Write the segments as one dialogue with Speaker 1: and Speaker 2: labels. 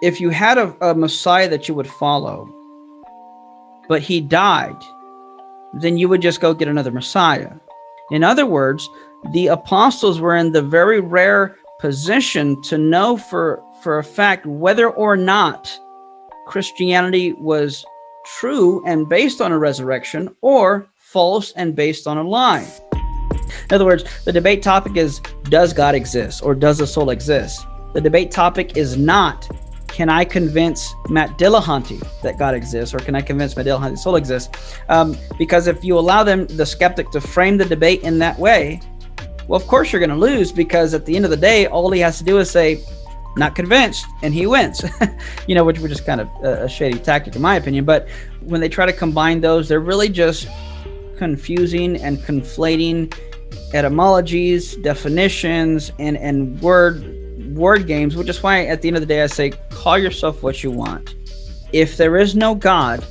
Speaker 1: if you had a Messiah that you would follow, but he died, then you would just go get another Messiah. In other words, the apostles were in the very rare position to know for a fact whether or not Christianity was true and based on a resurrection, or false and based on a lie. In other words, the debate topic is, does God exist, or does the soul exist? The debate topic is not, can I convince Matt Dillahunty that God exists, or can I convince Matt Dillahunty the soul exists? Because if you allow the skeptic to frame the debate in that way, well, of course you're going to lose, because at the end of the day, all he has to do is say, not convinced, and he wins. Which is kind of a shady tactic in my opinion. But when they try to combine those, they're really just confusing and conflating etymologies, definitions, and word games, which is why at the end of the day I say, call yourself what you want. If there is no God,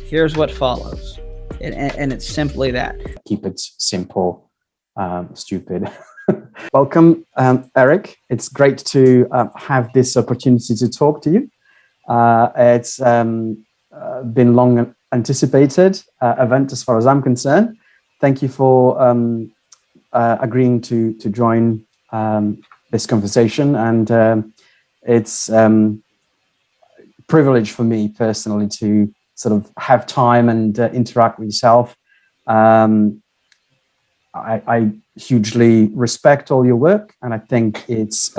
Speaker 1: here's what follows, and it's simply that.
Speaker 2: Keep it simple, stupid. Welcome, Eric. It's great to have this opportunity to talk to you. It's been long anticipated event as far as I'm concerned. Thank you for agreeing to join this conversation, and it's privilege for me personally to sort of have time and interact with yourself. I hugely respect all your work, and I think it's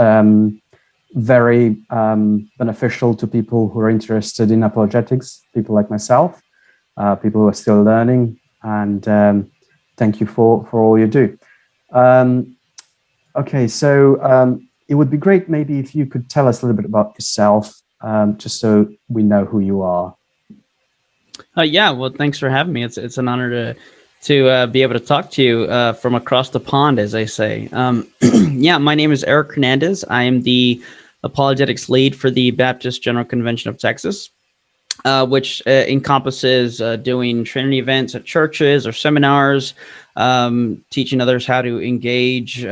Speaker 2: very beneficial to people who are interested in apologetics, people like myself, people who are still learning, and thank you for all you do. Okay, so it would be great maybe if you could tell us a little bit about yourself, just so we know who you are.
Speaker 1: Yeah, well, thanks for having me. It's an honor to be able to talk to you from across the pond, as I say. Yeah, my name is Eric Hernandez. I am the apologetics lead for the Baptist General Convention of Texas, which encompasses doing training events at churches or seminars, teaching others how to engage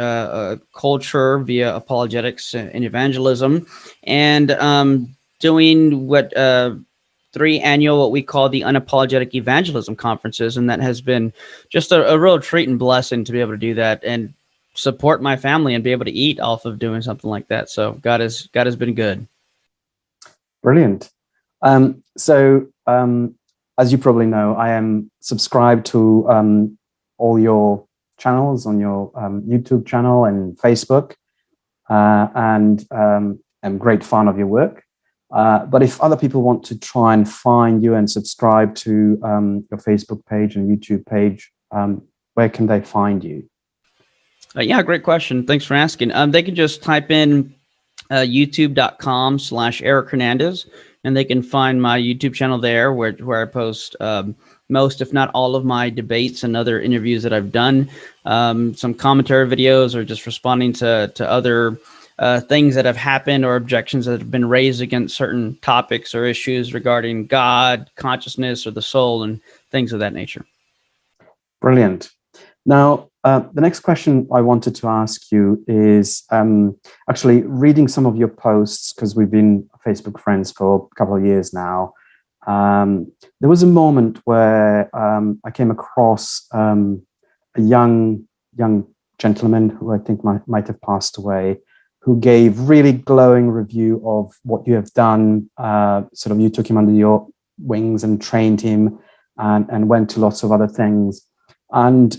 Speaker 1: culture via apologetics and evangelism, and doing what 3 annual, what we call the Unapologetic Evangelism Conferences. And that has been just a real treat and blessing to be able to do that and support my family and be able to eat off of doing something like that. So God has been good.
Speaker 2: Brilliant. So as you probably know, I am subscribed to all your channels on your YouTube channel and Facebook, and I'm a great fan of your work. But if other people want to try and find you and subscribe to your Facebook page and YouTube page, where can they find you?
Speaker 1: Yeah, great question. Thanks for asking. They can just type in youtube.com/Eric Hernandez, and they can find my YouTube channel there where I post most, if not all, of my debates and other interviews that I've done, some commentary videos, or just responding to other things that have happened or objections that have been raised against certain topics or issues regarding God, consciousness, or the soul, and things of that nature.
Speaker 2: Brilliant. Now, the next question I wanted to ask you is actually reading some of your posts, because we've been Facebook friends for a couple of years now. There was a moment where I came across a young gentleman who I think might have passed away, who gave really glowing review of what you have done. Sort of you took him under your wings and trained him, and went to lots of other things. And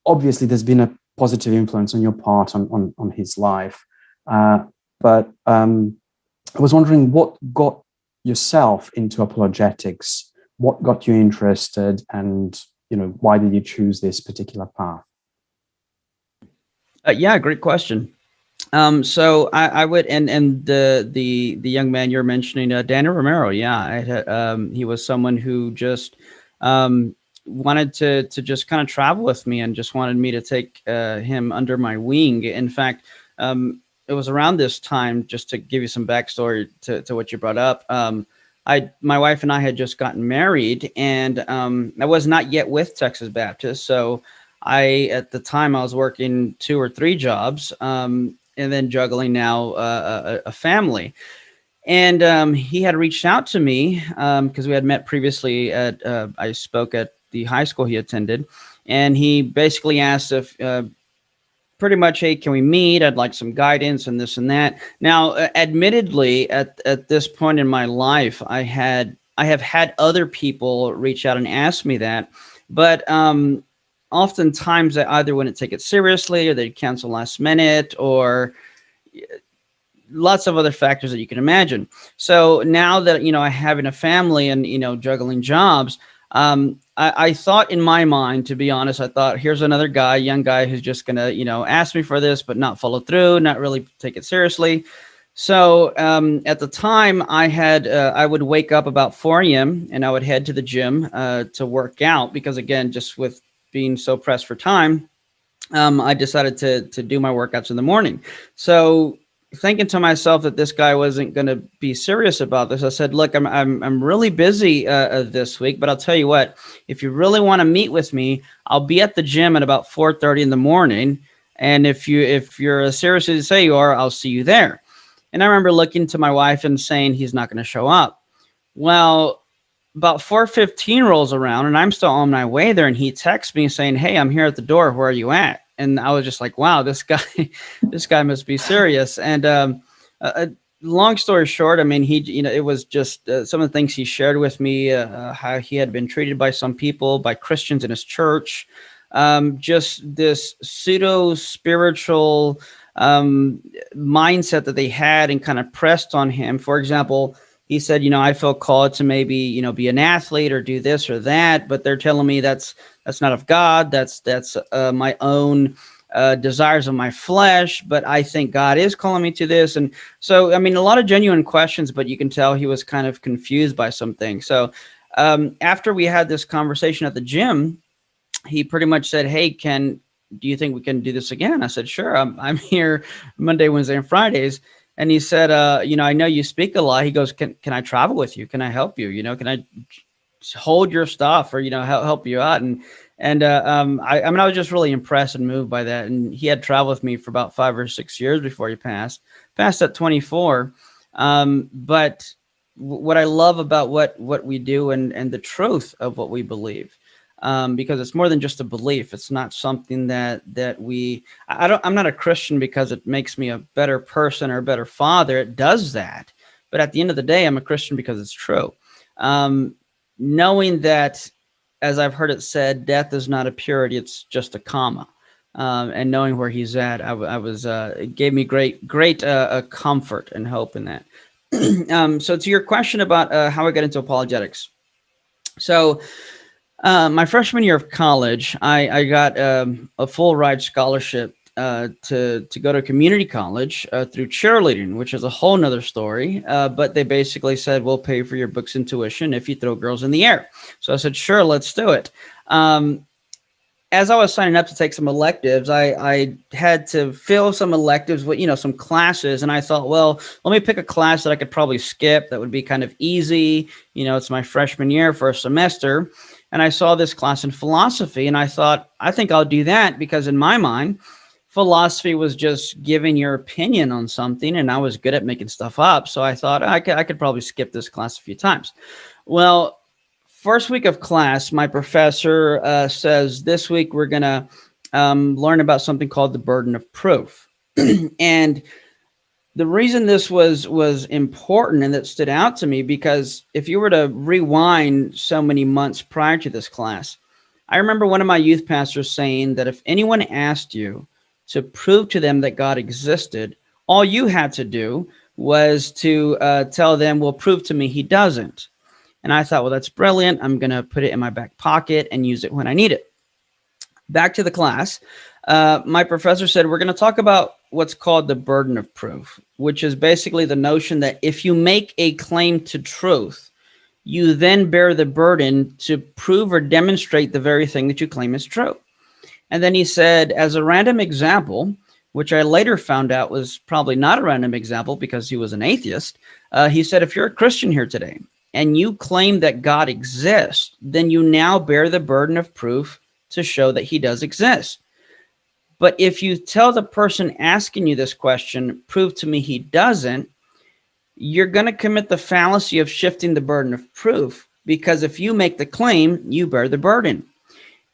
Speaker 2: obviously there's been a positive influence on your part on his life. But I was wondering what got yourself into apologetics, what got you interested, and why did you choose this particular path?
Speaker 1: Yeah, great question. So I would, and the young man you're mentioning, Daniel Romero. Yeah, he was someone who just wanted to just kind of travel with me, and just wanted me to take him under my wing. In fact, it was around this time, just to give you some backstory to what you brought up. My wife and I had just gotten married, and I was not yet with Texas Baptist. So at the time I was working 2 or 3 jobs. and then juggling now a family. And he had reached out to me because we had met previously at, I spoke at the high school he attended. And he basically asked if, pretty much, hey, can we meet? I'd like some guidance and this and that. Now, admittedly, at this point in my life, I have had other people reach out and ask me that. But oftentimes I either wouldn't take it seriously, or they'd cancel last minute, or lots of other factors that you can imagine. So now that, I having a family and, juggling jobs, I thought in my mind, to be honest, I thought, here's another guy, young guy, who's just going to, ask me for this, but not follow through, not really take it seriously. So at the time I would wake up about 4 a.m. and I would head to the gym to work out, because again, just with being so pressed for time, I decided to do my workouts in the morning. So thinking to myself that this guy wasn't going to be serious about this, I said, look, I'm really busy this week, but I'll tell you what, if you really want to meet with me, I'll be at the gym at about 4:30 in the morning. And if you're as serious as you say you are, I'll see you there. And I remember looking to my wife and saying, he's not going to show up. Well, about 4:15 rolls around and I'm still on my way there. And he texts me saying, hey, I'm here at the door. Where are you at? And I was just like, wow, this guy must be serious. And long story short, I mean, it was just some of the things he shared with me, how he had been treated by some people, by Christians in his church, just this pseudo spiritual mindset that they had and kind of pressed on him. For example, he said, I feel called to maybe, be an athlete or do this or that, but they're telling me that's not of God. That's my own desires of my flesh, but I think God is calling me to this. And so, I mean, a lot of genuine questions, but you can tell he was kind of confused by some things. So after we had this conversation at the gym, he pretty much said, hey, do you think we can do this again? I said, sure. I'm here Monday, Wednesday, and Fridays. And he said, I know you speak a lot. He goes, can I travel with you? Can I help you? Can I hold your stuff or, help you out? And I was just really impressed and moved by that. And he had traveled with me for about 5 or 6 years before he passed at 24. But what I love about what we do and the truth of what we believe, because it's more than just a belief. It's not something that I'm not a Christian because it makes me a better person or a better father. It does that. But at the end of the day, I'm a Christian because it's true. Knowing that, as I've heard it said, death is not a purity, it's just a comma. And knowing where he's at, it gave me great comfort and hope in that. So to your question about how I got into apologetics. So my freshman year of college, I got a full ride scholarship to go to community college through cheerleading, which is a whole nother story. But they basically said, we'll pay for your books and tuition if you throw girls in the air. So I said, sure, let's do it. As I was signing up to take some electives, I had to fill some electives with, some classes. And I thought, well, let me pick a class that I could probably skip. That would be kind of easy. It's my freshman year, first semester. And I saw this class in philosophy and I thought, I think I'll do that, because in my mind, philosophy was just giving your opinion on something, and I was good at making stuff up. So I thought I could probably skip this class a few times. Well, first week of class, my professor says, this week we're going to learn about something called the burden of proof. And the reason this was important and that stood out to me, because if you were to rewind so many months prior to this class, I remember one of my youth pastors saying that if anyone asked you to prove to them that God existed, all you had to do was to tell them, well, prove to me he doesn't. And I thought, well, that's brilliant. I'm going to put it in my back pocket and use it when I need it. Back to the class, my professor said, we're going to talk about what's called the burden of proof, which is basically the notion that if you make a claim to truth, you then bear the burden to prove or demonstrate the very thing that you claim is true. And then he said, as a random example, which I later found out was probably not a random example because he was an atheist, he said, if you're a Christian here today and you claim that God exists, then you now bear the burden of proof to show that he does exist. But if you tell the person asking you this question, prove to me he doesn't, you're going to commit the fallacy of shifting the burden of proof, because if you make the claim, you bear the burden.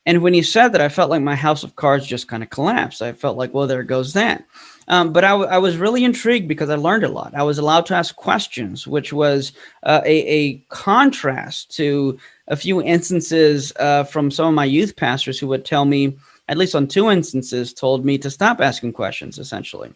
Speaker 1: And when you said that, I felt like my house of cards just kind of collapsed. I felt like, well, there goes that. But I was really intrigued because I learned a lot. I was allowed to ask questions, which was a contrast to a few instances from some of my youth pastors who would tell me, at least on 2 instances, told me to stop asking questions, essentially.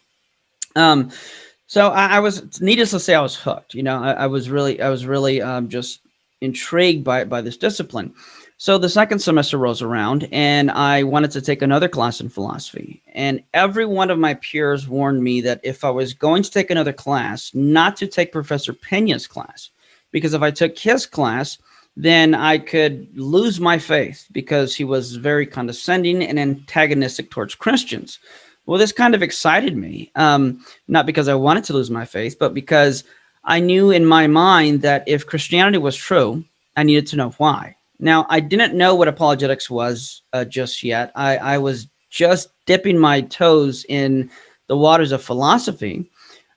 Speaker 1: So I was, needless to say, I was hooked. You know, I was really just intrigued by this discipline. So the second semester rolls around, and I wanted to take another class in philosophy. And every one of my peers warned me that if I was going to take another class, not to take Professor Pena's class, because if I took his class, then I could lose my faith, because he was very condescending and antagonistic towards Christians. Well, this kind of excited me, not because I wanted to lose my faith, but because I knew in my mind that if Christianity was true, I needed to know why. Now, I didn't know what apologetics was just yet. I was just dipping my toes in the waters of philosophy,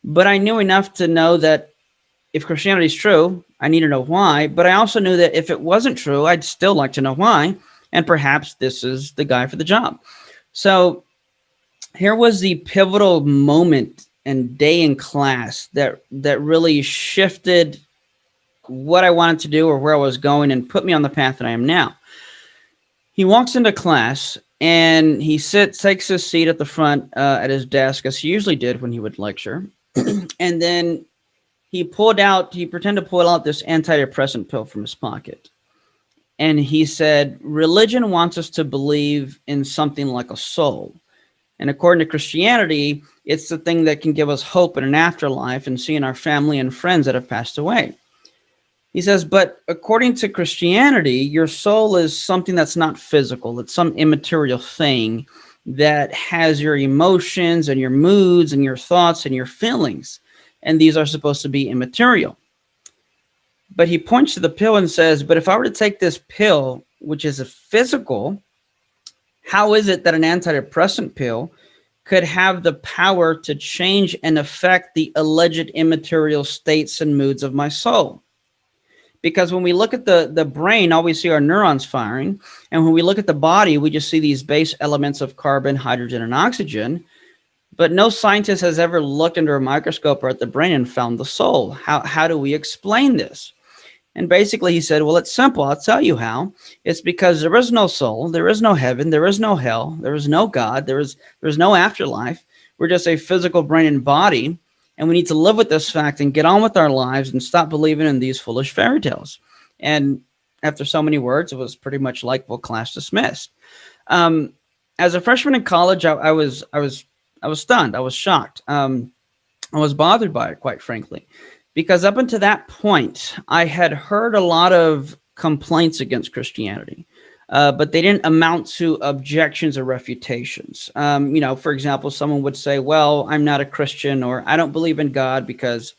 Speaker 1: but I knew enough to know that if Christianity is true, I need to know why. But I also knew that if it wasn't true, I'd still like to know why, and perhaps this is the guy for the job. So here was the pivotal moment and day in class that really shifted what I wanted to do or where I was going and put me on the path that I am now. He walks into class and he takes his seat at the front at his desk, as he usually did when he would lecture. And then he pretended to pull out this antidepressant pill from his pocket. And he said, religion wants us to believe in something like a soul. And according to Christianity, it's the thing that can give us hope in an afterlife and seeing our family and friends that have passed away. He says, but according to Christianity, your soul is something that's not physical. It's some immaterial thing that has your emotions and your moods and your thoughts and your feelings. And these are supposed to be immaterial. But he points to the pill and says, but if I were to take this pill, which is a physical, how is it that an antidepressant pill could have the power to change and affect the alleged immaterial states and moods of my soul? Because when we look at the brain, all we see are neurons firing. And when we look at the body, we just see these base elements of carbon, hydrogen, and oxygen. But no scientist has ever looked under a microscope or at the brain and found the soul. How do we explain this? And basically he said, well, it's simple. I'll tell you how. It's because there is no soul. There is no heaven. There is no hell. There is no God. There is no afterlife. We're just a physical brain and body. And we need to live with this fact and get on with our lives and stop believing in these foolish fairy tales. And after so many words, it was pretty much like, well, class dismissed. As a freshman in college, I was stunned. I was shocked. I was bothered by it, quite frankly, because up until that point, I had heard a lot of complaints against Christianity. But they didn't amount to objections or refutations. For example, someone would say, well, I'm not a Christian, or I don't believe in God because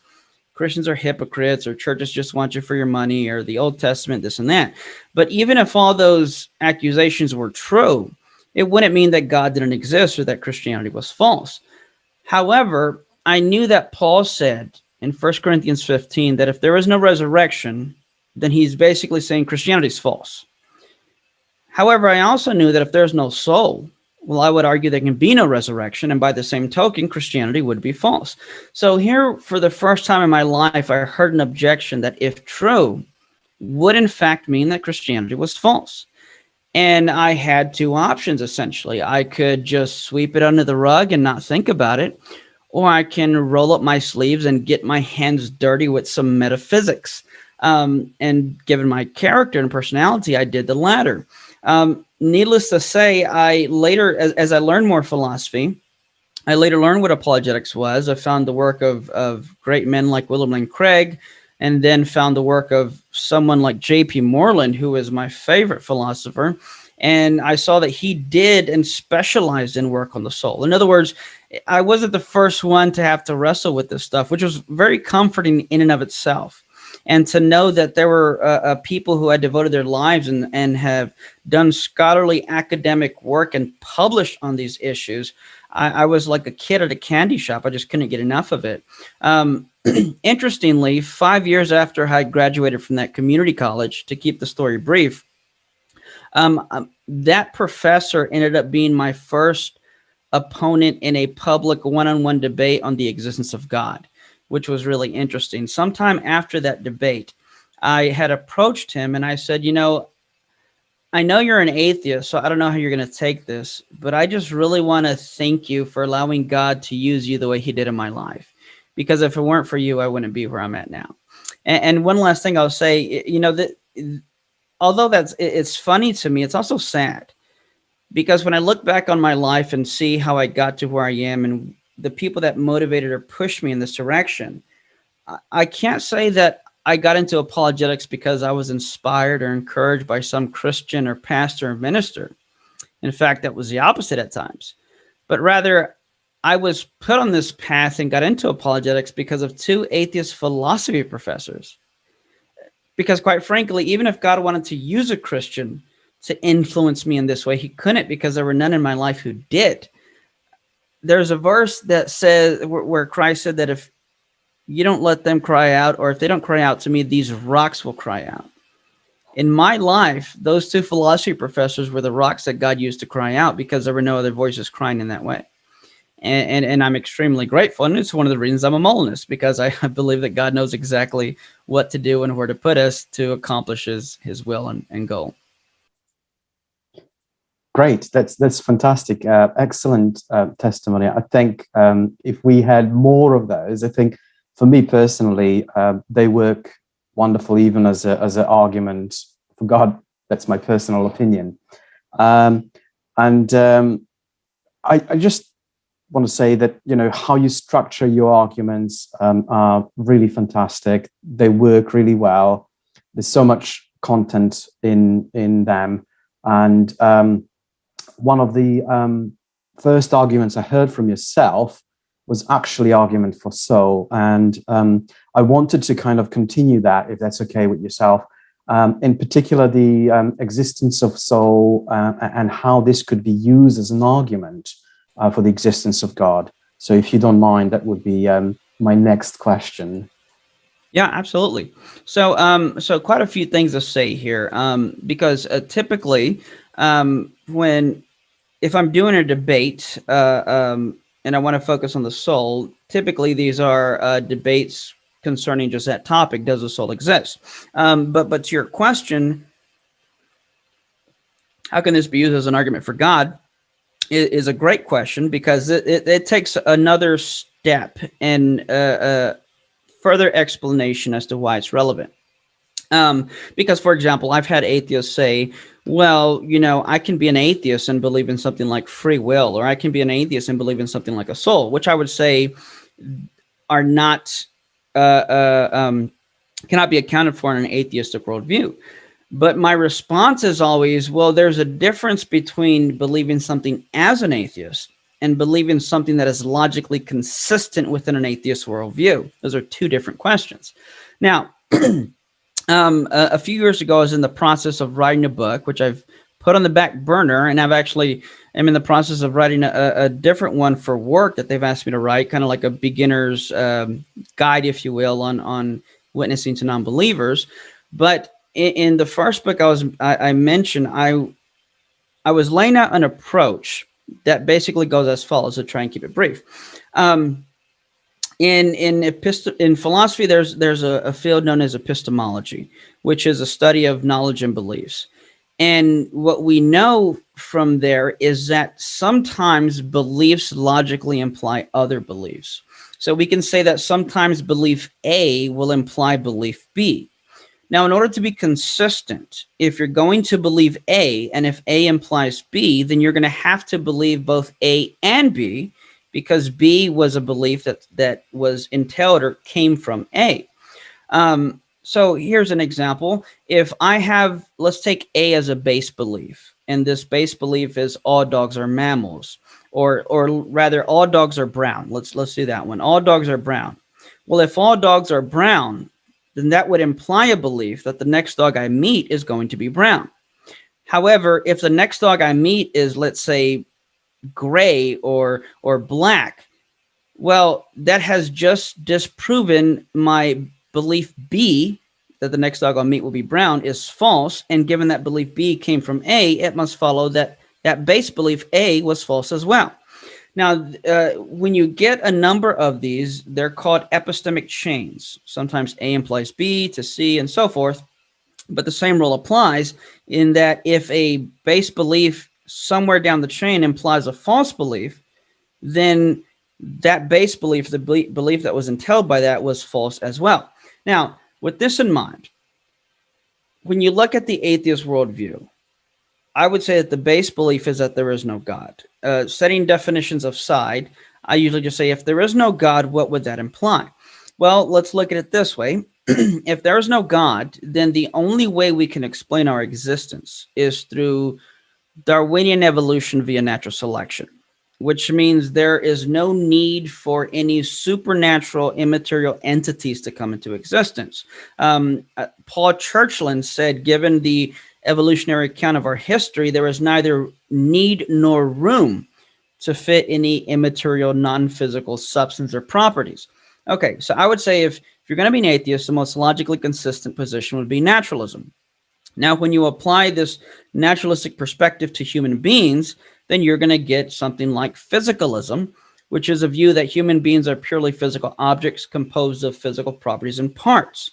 Speaker 1: Christians are hypocrites, or churches just want you for your money, or the Old Testament, this and that. But even if all those accusations were true, it wouldn't mean that God didn't exist or that Christianity was false. However, I knew that Paul said in 1 Corinthians 15 that if there is no resurrection, then he's basically saying Christianity is false. However, I also knew that if there's no soul, well, I would argue there can be no resurrection, and by the same token, Christianity would be false. So here, for the first time in my life, I heard an objection that, if true, would in fact mean that Christianity was false. And I had 2 options, essentially. I could just sweep it under the rug and not think about it, or I can roll up my sleeves and get my hands dirty with some metaphysics. And given my character and personality, I did the latter. Needless to say, I later, as I learned more philosophy, I later learned what apologetics was. I found the work of great men like William Lane Craig, and then found the work of someone like J.P. Moreland, who is my favorite philosopher. And I saw that he did and specialized in work on the soul. In other words, I wasn't the first one to have to wrestle with this stuff, which was very comforting in and of itself. And to know that there were people who had devoted their lives and have done scholarly academic work and published on these issues, I was like a kid at a candy shop. I just couldn't get enough of it. Interestingly, 5 years after I graduated from that community college, to keep the story brief, that professor ended up being my first opponent in a public one-on-one debate on the existence of God, which was really interesting. Sometime after that debate, I had approached him and I said, I know you're an atheist, so I don't know how you're going to take this, but I just really want to thank you for allowing God to use you the way he did in my life. Because if it weren't for you, I wouldn't be where I'm at now. And one last thing I'll say, that although it's funny to me, it's also sad. Because when I look back on my life and see how I got to where I am and the people that motivated or pushed me in this direction, I can't say that I got into apologetics because I was inspired or encouraged by some Christian or pastor or minister. In fact, that was the opposite at times. But rather, I was put on this path and got into apologetics because of two atheist philosophy professors. Because quite frankly, even if God wanted to use a Christian to influence me in this way, he couldn't, because there were none in my life who did. There's a verse that says, where Christ said that if you don't let them cry out, or if they don't cry out to me, these rocks will cry out. In my life, those two philosophy professors were the rocks that God used to cry out, because there were no other voices crying in that way. And I'm extremely grateful. And it's one of the reasons I'm a Molinist, because I believe that God knows exactly what to do and where to put us to accomplish his will and goal.
Speaker 2: Great, that's fantastic, excellent testimony. I think if we had more of those, I think for me personally, they work wonderful even as an argument for God. That's my personal opinion, I just want to say that how you structure your arguments are really fantastic. They work really well. There's so much content in them, and one of the first arguments I heard from yourself was actually argument for soul. And I wanted to kind of continue that, if that's okay with yourself. In particular, the existence of soul and how this could be used as an argument for the existence of God. So if you don't mind, that would be my next question.
Speaker 1: Yeah, absolutely. So quite a few things to say here, because typically if I'm doing a debate and I want to focus on the soul, typically these are debates concerning just that topic: does the soul exist? But to your question, how can this be used as an argument for God? Is a great question, because it takes another step and further explanation as to why it's relevant. Because, for example, I've had atheists say, well, I can be an atheist and believe in something like free will, or I can be an atheist and believe in something like a soul, which I would say are not, cannot be accounted for in an atheistic worldview. But my response is always, well, there's a difference between believing something as an atheist and believing something that is logically consistent within an atheist worldview. Those are two different questions. Now, a few years ago, I was in the process of writing a book, which I've put on the back burner, and I'm in the process of writing a different one for work that they've asked me to write, kind of like a beginner's guide, if you will, on witnessing to non-believers. But in the first book I mentioned, I was laying out an approach that basically goes as follows, to try and keep it brief. In philosophy, there's a field known as epistemology, which is a study of knowledge and beliefs. And what we know from there is that sometimes beliefs logically imply other beliefs. So we can say that sometimes belief A will imply belief B. Now, in order to be consistent, if you're going to believe A, and if A implies B, then you're going to have to believe both A and B, because B was a belief that was entailed or came from A. So here's an example. If I have, let's take A as a base belief, and this base belief is all dogs are mammals, or rather all dogs are brown. Let's do that one. All dogs are brown. Well, if all dogs are brown, then that would imply a belief that the next dog I meet is going to be brown. However, if the next dog I meet is, let's say, gray or black, well, that has just disproven my belief B, that the next dog I'll meet will be brown, is false. And given that belief B came from A, it must follow that that base belief A was false as well. Now, when you get a number of these, they're called epistemic chains. Sometimes A implies B to C and so forth. But the same rule applies in that if a base belief somewhere down the chain implies a false belief, then that base belief, the belief that was entailed by that, was false as well. Now, with this in mind, when you look at the atheist worldview, I would say that the base belief is that there is no God. Setting definitions aside, I usually just say, if there is no God, what would that imply? Well, let's look at it this way. If there is no God, then the only way we can explain our existence is through Darwinian evolution via natural selection, which means there is no need for any supernatural immaterial entities to come into existence. Paul Churchland said, given the evolutionary account of our history, there is neither need nor room to fit any immaterial, non-physical substance or properties. Okay, so I would say if you're going to be an atheist, the most logically consistent position would be naturalism. Now, when you apply this naturalistic perspective to human beings, then you're going to get something like physicalism, which is a view that human beings are purely physical objects composed of physical properties and parts.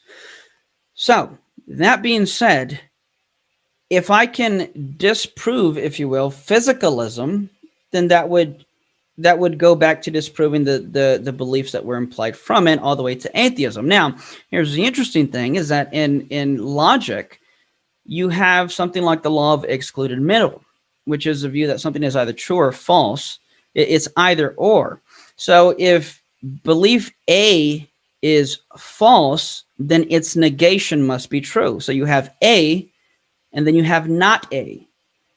Speaker 1: So, that being said, if I can disprove, if you will, physicalism, then that would go back to disproving the beliefs that were implied from it all the way to atheism. Now, here's the interesting thing, is that in logic, you have something like the law of excluded middle, which is a view that something is either true or false. It's either or. So if belief A is false, then its negation must be true. So you have A, and then you have not A.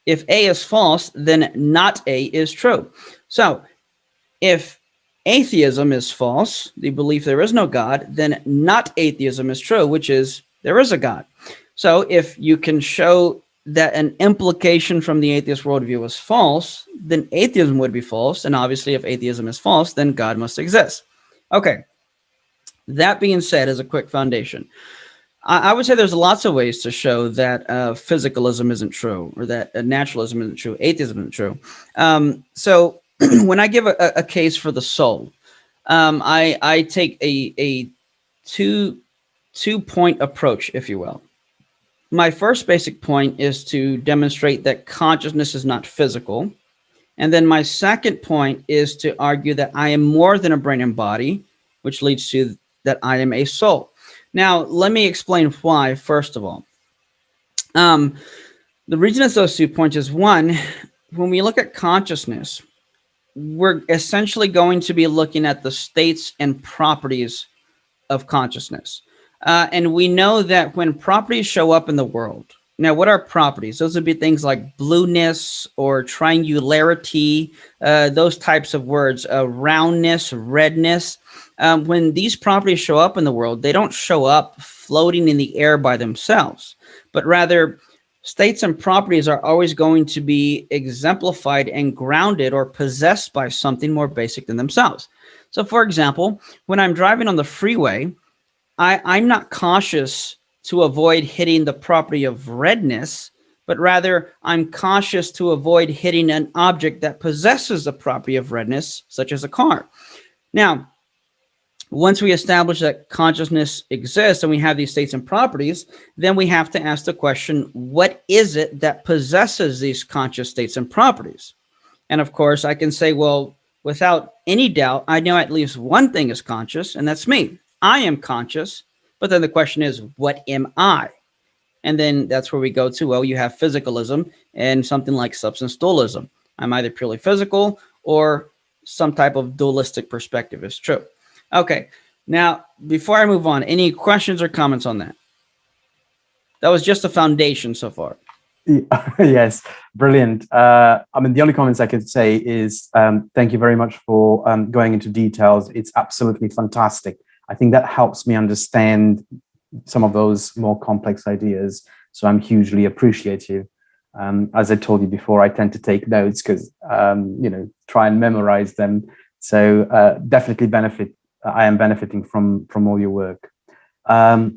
Speaker 1: If A is false, then not A is true. So if atheism is false, the belief there is no God, then not atheism is true, which is there is a God. So if you can show that an implication from the atheist worldview is false, then atheism would be false. And obviously, if atheism is false, then God must exist. Okay. That being said, as a quick foundation, I would say there's lots of ways to show that physicalism isn't true, or that naturalism isn't true, atheism isn't true. So when I give a case for the soul, I take a two-point approach, if you will. My first basic point is to demonstrate that consciousness is not physical. And then my second point is to argue that I am more than a brain and body, which leads to that I am a soul. Now, let me explain why, first of all. The reason it's those 2 points is, one, when we look at consciousness, we're essentially going to be looking at the states and properties of consciousness. And we know that when properties show up in the world, now what are properties? Those would be things like blueness or triangularity, those types of words, roundness, redness. When these properties show up in the world, they don't show up floating in the air by themselves, but rather states and properties are always going to be exemplified and grounded or possessed by something more basic than themselves. So, for example, when I'm driving on the freeway, I'm not cautious to avoid hitting the property of redness, but rather I'm cautious to avoid hitting an object that possesses the property of redness, such as a car. Now, once we establish that consciousness exists and we have these states and properties, then we have to ask the question, what is it that possesses these conscious states and properties? And of course, I can say, well, without any doubt, I know at least one thing is conscious, and that's me. I am conscious, but then the question is, what am I? And then that's where we go to, well, you have physicalism and something like substance dualism. I'm either purely physical or some type of dualistic perspective is true. Okay, now, before I move on, any questions or comments on that? That was just a foundation so far.
Speaker 2: Yes, brilliant. I mean, the only comments I could say is thank you very much for going into details. It's absolutely fantastic. I think that helps me understand some of those more complex ideas. So I'm hugely appreciative. As I told you before, I tend to take notes because, try and memorize them. So definitely I am benefiting from all your work. I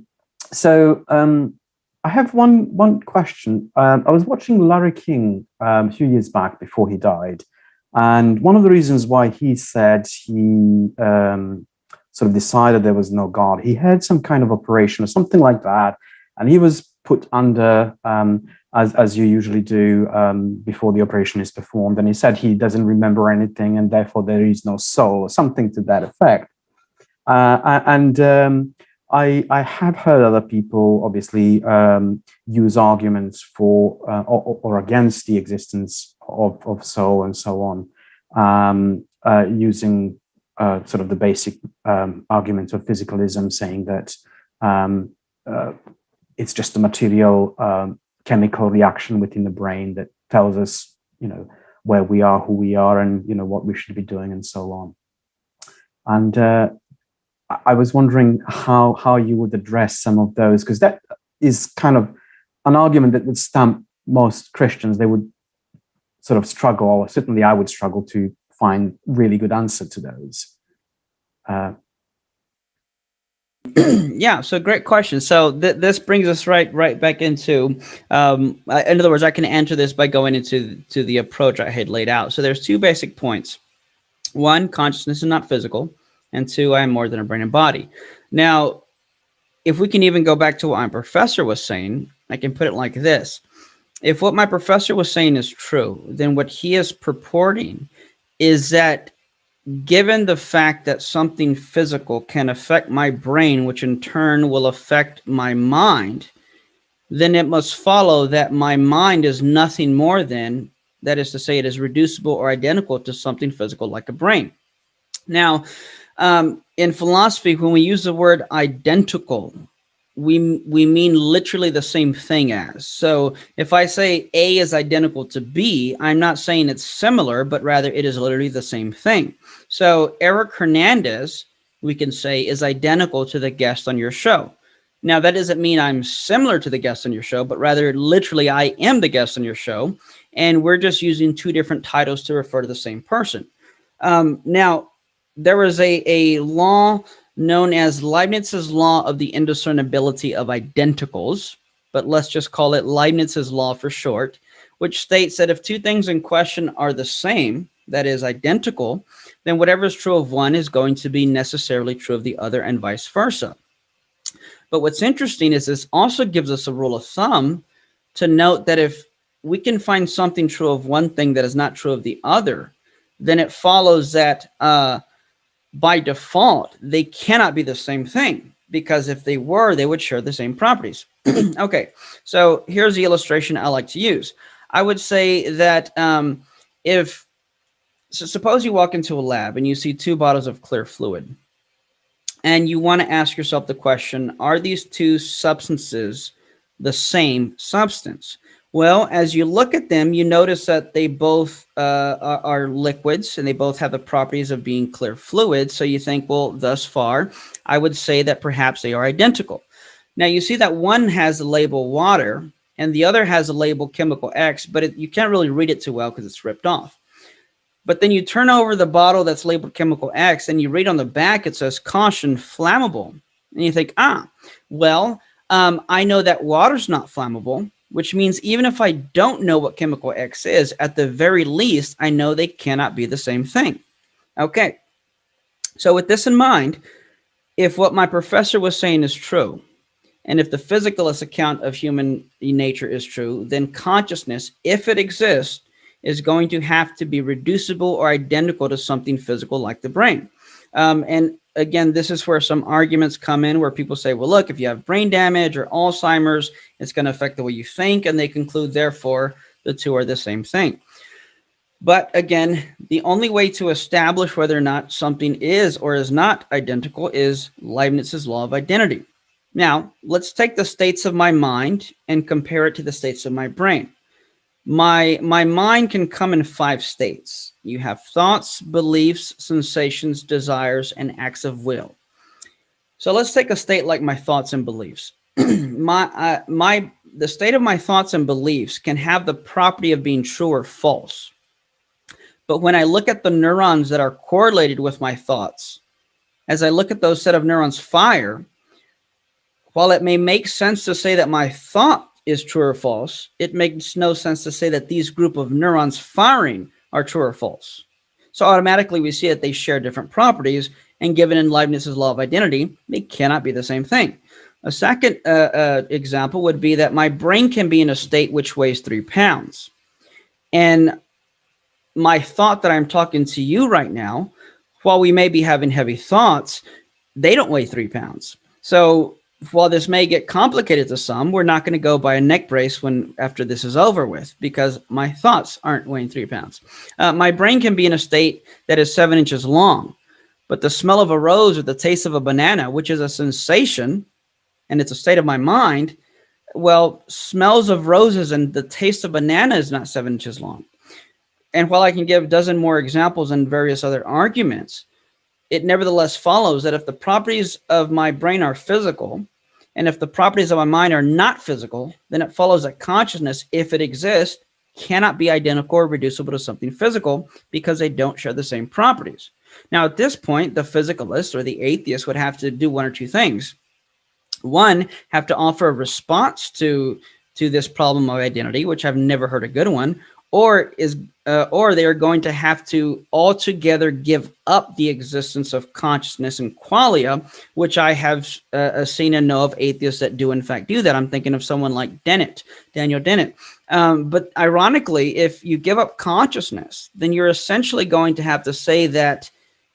Speaker 2: have one question. I was watching Larry King a few years back before he died. And one of the reasons why he said he sort of decided there was no God, he had some kind of operation or something like that. And he was put under, as you usually do before the operation is performed. And he said he doesn't remember anything and therefore there is no soul or something to that effect. I have heard other people obviously use arguments for or against the existence of soul and so on, using sort of the basic argument of physicalism, saying that it's just a material chemical reaction within the brain that tells us, where we are, who we are, and what we should be doing, and so on. And I was wondering how you would address some of those, because that is kind of an argument that would stump most Christians. They would sort of struggle, or certainly I would struggle to find really good answer to those.
Speaker 1: Yeah, so great question. So this brings us right back into, in other words, I can answer this by going into the approach I had laid out. So there's two basic points. One, consciousness is not physical. And two, I am more than a brain and body. Now, if we can even go back to what my professor was saying, I can put it like this. If what my professor was saying is true, then what he is purporting is that given the fact that something physical can affect my brain, which in turn will affect my mind, then it must follow that my mind is nothing more than, that is to say, it is reducible or identical to something physical like a brain. Now, in philosophy, when we use the word identical, we mean literally the same thing as. So if I say A is identical to B, I'm not saying it's similar, but rather it is literally the same thing. So Eric Hernandez, we can say, is identical to the guest on your show. Now, that doesn't mean I'm similar to the guest on your show, but rather literally I am the guest on your show, and we're just using two different titles to refer to the same person. Now, there was a law known as Leibniz's law of the indiscernibility of identicals, but let's just call it Leibniz's law for short, which states that if two things in question are the same, that is identical, then whatever is true of one is going to be necessarily true of the other and vice versa. But what's interesting is this also gives us a rule of thumb to note that if we can find something true of one thing that is not true of the other, then it follows that by default, they cannot be the same thing, because if they were, they would share the same properties. Okay, so here's the illustration I like to use. I would say that suppose you walk into a lab and you see two bottles of clear fluid, and you want to ask yourself the question, are these two substances the same substance? Well, as you look at them, you notice that they both are liquids, and they both have the properties of being clear fluids. So you think, well, thus far, I would say that perhaps they are identical. Now, you see that one has the label water, and the other has the label chemical X, but you can't really read it too well because it's ripped off. But then you turn over the bottle that's labeled chemical X, and you read on the back, it says, caution, flammable. And you think, I know that water's not flammable, which means even if I don't know what chemical X is, at the very least, I know they cannot be the same thing. Okay, so with this in mind, if what my professor was saying is true, and if the physicalist account of human nature is true, then consciousness, if it exists, is going to have to be reducible or identical to something physical like the brain. And again, this is where some arguments come in where people say, well, look, if you have brain damage or Alzheimer's, it's going to affect the way you think. And they conclude, therefore, the two are the same thing. But again, the only way to establish whether or not something is or is not identical is Leibniz's law of identity. Now, let's take the states of my mind and compare it to the states of my brain. My mind can come in 5 states. You have thoughts, beliefs, sensations, desires, and acts of will. So let's take a state like my thoughts and beliefs. The state of my thoughts and beliefs can have the property of being true or false. But when I look at the neurons that are correlated with my thoughts, as I look at those set of neurons fire, while it may make sense to say that my thought is true or false, it makes no sense to say that these group of neurons firing are true or false. So automatically we see that they share different properties, and given in Leibniz's law of identity, they cannot be the same thing. A second example would be that my brain can be in a state which weighs 3 pounds. And my thought that I'm talking to you right now, while we may be having heavy thoughts, they don't weigh 3 pounds. So while this may get complicated to some, we're not going to go buy a neck brace after this is over with, because my thoughts aren't weighing 3 pounds. My brain can be in a state that is 7 inches long, but the smell of a rose or the taste of a banana, which is a sensation, and it's a state of my mind, well, smells of roses and the taste of banana is not 7 inches long. And while I can give a dozen more examples and various other arguments, it nevertheless follows that if the properties of my brain are physical, and if the properties of my mind are not physical, then it follows that consciousness, if it exists, cannot be identical or reducible to something physical, because they don't share the same properties. Now, at this point, the physicalist or the atheist would have to do one or two things. One, have to offer a response to this problem of identity, which I've never heard a good one, or they are going to have to altogether give up the existence of consciousness and qualia, which I have seen and know of atheists that do in fact do that. I'm thinking of someone like Daniel Dennett. But ironically, if you give up consciousness, then you're essentially going to have to say that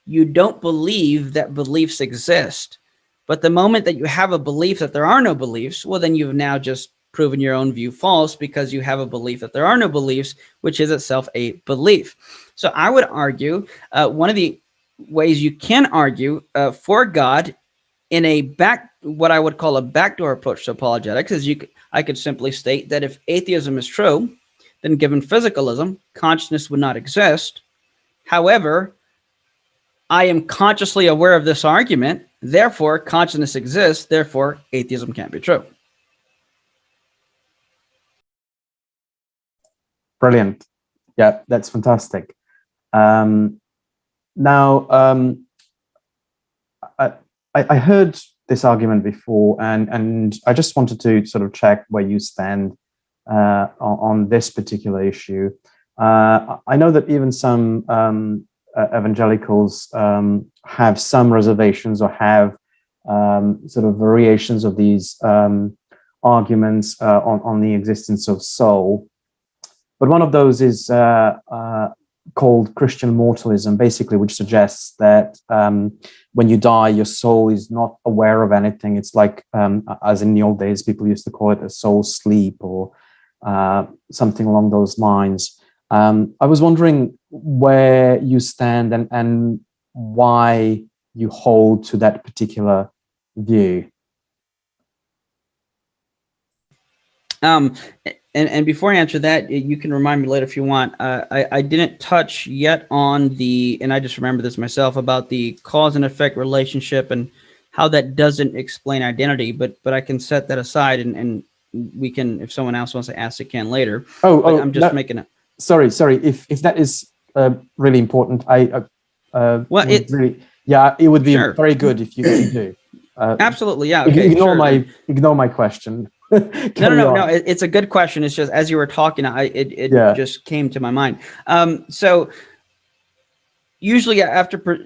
Speaker 1: you don't believe that beliefs exist. But the moment that you have a belief that there are no beliefs, well, then you've now just proven your own view false, because you have a belief that there are no beliefs, which is itself a belief. So I would argue one of the ways you can argue for God in what I would call a backdoor approach to apologetics is I could simply state that if atheism is true, then given physicalism, consciousness would not exist. However, I am consciously aware of this argument, therefore consciousness exists, therefore atheism can't be true.
Speaker 2: Brilliant. Yeah, that's fantastic. I heard this argument before, and I just wanted to sort of check where you stand on this particular issue. I know that even some evangelicals have some reservations or have sort of variations of these arguments on the existence of soul. But one of those is called Christian mortalism, basically, which suggests that when you die, your soul is not aware of anything. It's like, as in the old days, people used to call it a soul sleep or something along those lines. I was wondering where you stand and why you hold to that particular view.
Speaker 1: And before I answer that, you can remind me later if you want. I didn't touch yet on and I just remember this myself, about the cause and effect relationship and how that doesn't explain identity. But I can set that aside, and we can, if someone else wants to ask, it can later. I'm just making it.
Speaker 2: Sorry. If that is really important, it would be very good if you do.
Speaker 1: Absolutely, yeah. Okay,
Speaker 2: ignore my question.
Speaker 1: No. It's a good question. It's just as you were talking, it just came to my mind. So usually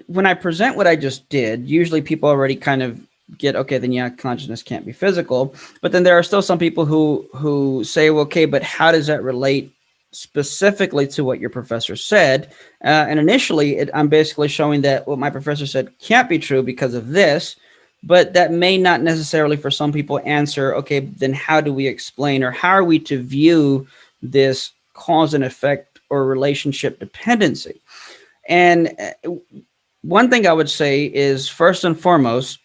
Speaker 1: when I present what I just did, usually people already kind of get, okay, then consciousness can't be physical. But then there are still some people who say, well, okay, but how does that relate specifically to what your professor said? And initially, I'm basically showing that what my professor said can't be true because of this. But that may not necessarily, for some people, answer, okay, then how do we explain, or how are we to view this cause and effect or relationship dependency? And one thing I would say is, first and foremost,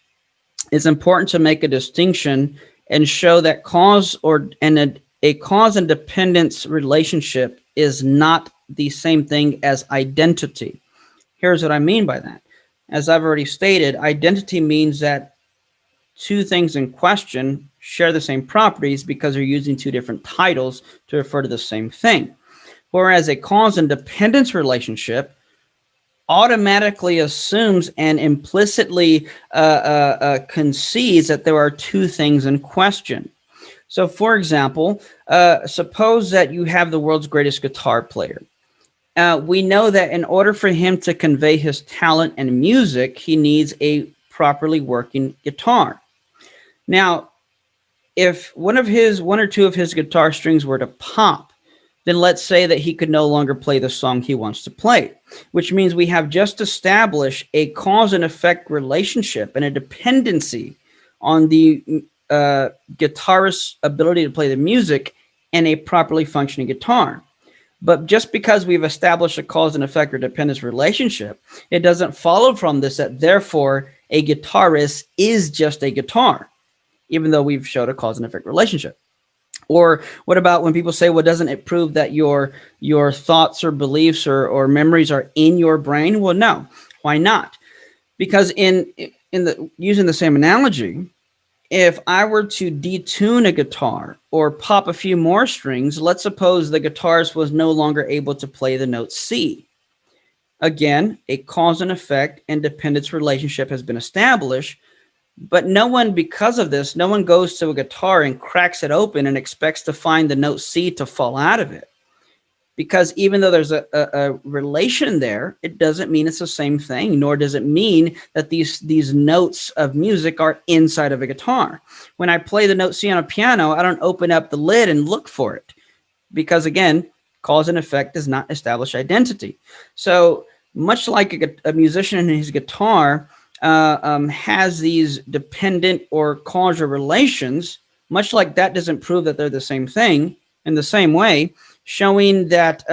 Speaker 1: it's important to make a distinction and show that a cause and dependence relationship is not the same thing as identity. Here's what I mean by that. As I've already stated, identity means that two things in question share the same properties because they're using two different titles to refer to the same thing. Whereas a cause and dependence relationship automatically assumes and implicitly concedes that there are two things in question. So, for example, suppose that you have the world's greatest guitar player. We know that in order for him to convey his talent and music, he needs a properly working guitar. Now, if one or two of his guitar strings were to pop, then let's say that he could no longer play the song he wants to play, which means we have just established a cause and effect relationship and a dependency on the guitarist's ability to play the music and a properly functioning guitar. But just because we've established a cause and effect or dependence relationship, it doesn't follow from this that therefore a guitarist is just a guitar, even though we've showed a cause and effect relationship. Or what about when people say, well, doesn't it prove that your thoughts or beliefs or memories are in your brain? Well, no. Why not? Because using the same analogy, if I were to detune a guitar or pop a few more strings, let's suppose the guitarist was no longer able to play the note C. Again, a cause and effect and dependence relationship has been established, but no one, because of this, no one goes to a guitar and cracks it open and expects to find the note C to fall out of it. Because even though there's a relation there, it doesn't mean it's the same thing, nor does it mean that these notes of music are inside of a guitar. When I play the note C on a piano, I don't open up the lid and look for it. Because again, cause and effect does not establish identity. So much like a musician and his guitar has these dependent or causal relations, much like that doesn't prove that they're the same thing. In the same way, showing that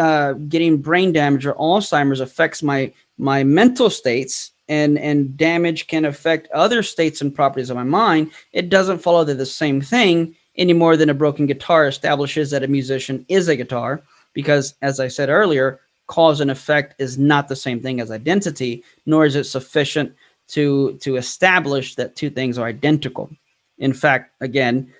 Speaker 1: getting brain damage or Alzheimer's affects my mental states and damage can affect other states and properties of my mind, it doesn't follow they're the same thing any more than a broken guitar establishes that a musician is a guitar, because as I said earlier, cause and effect is not the same thing as identity, nor is it sufficient to establish that two things are identical. In fact, again,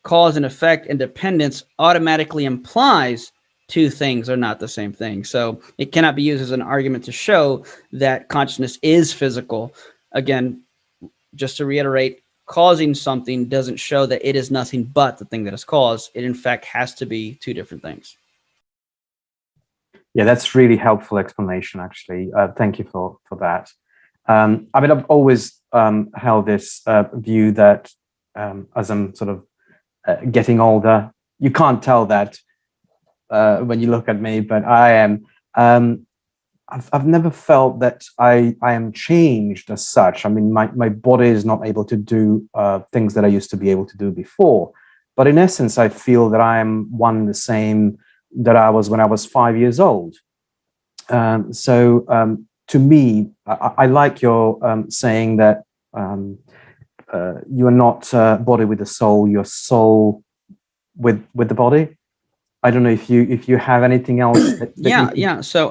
Speaker 1: cause and effect and dependence automatically implies two things are not the same thing. So it cannot be used as an argument to show that consciousness is physical. Again, just to reiterate, causing something doesn't show that it is nothing but the thing that is caused. It in fact has to be two different things.
Speaker 2: Yeah, that's really helpful explanation, actually. Thank you for that. I mean, I've always held this view that as I'm sort of getting older, you can't tell that when you look at me, but I am. I've never felt that I am changed as such. I mean, my body is not able to do things that I used to be able to do before. But in essence, I feel that I am one and the same that I was when I was 5 years old. So to me, I like your saying that you are not body with the soul, you're soul with the body. I don't know if you have anything else.
Speaker 1: Yeah. So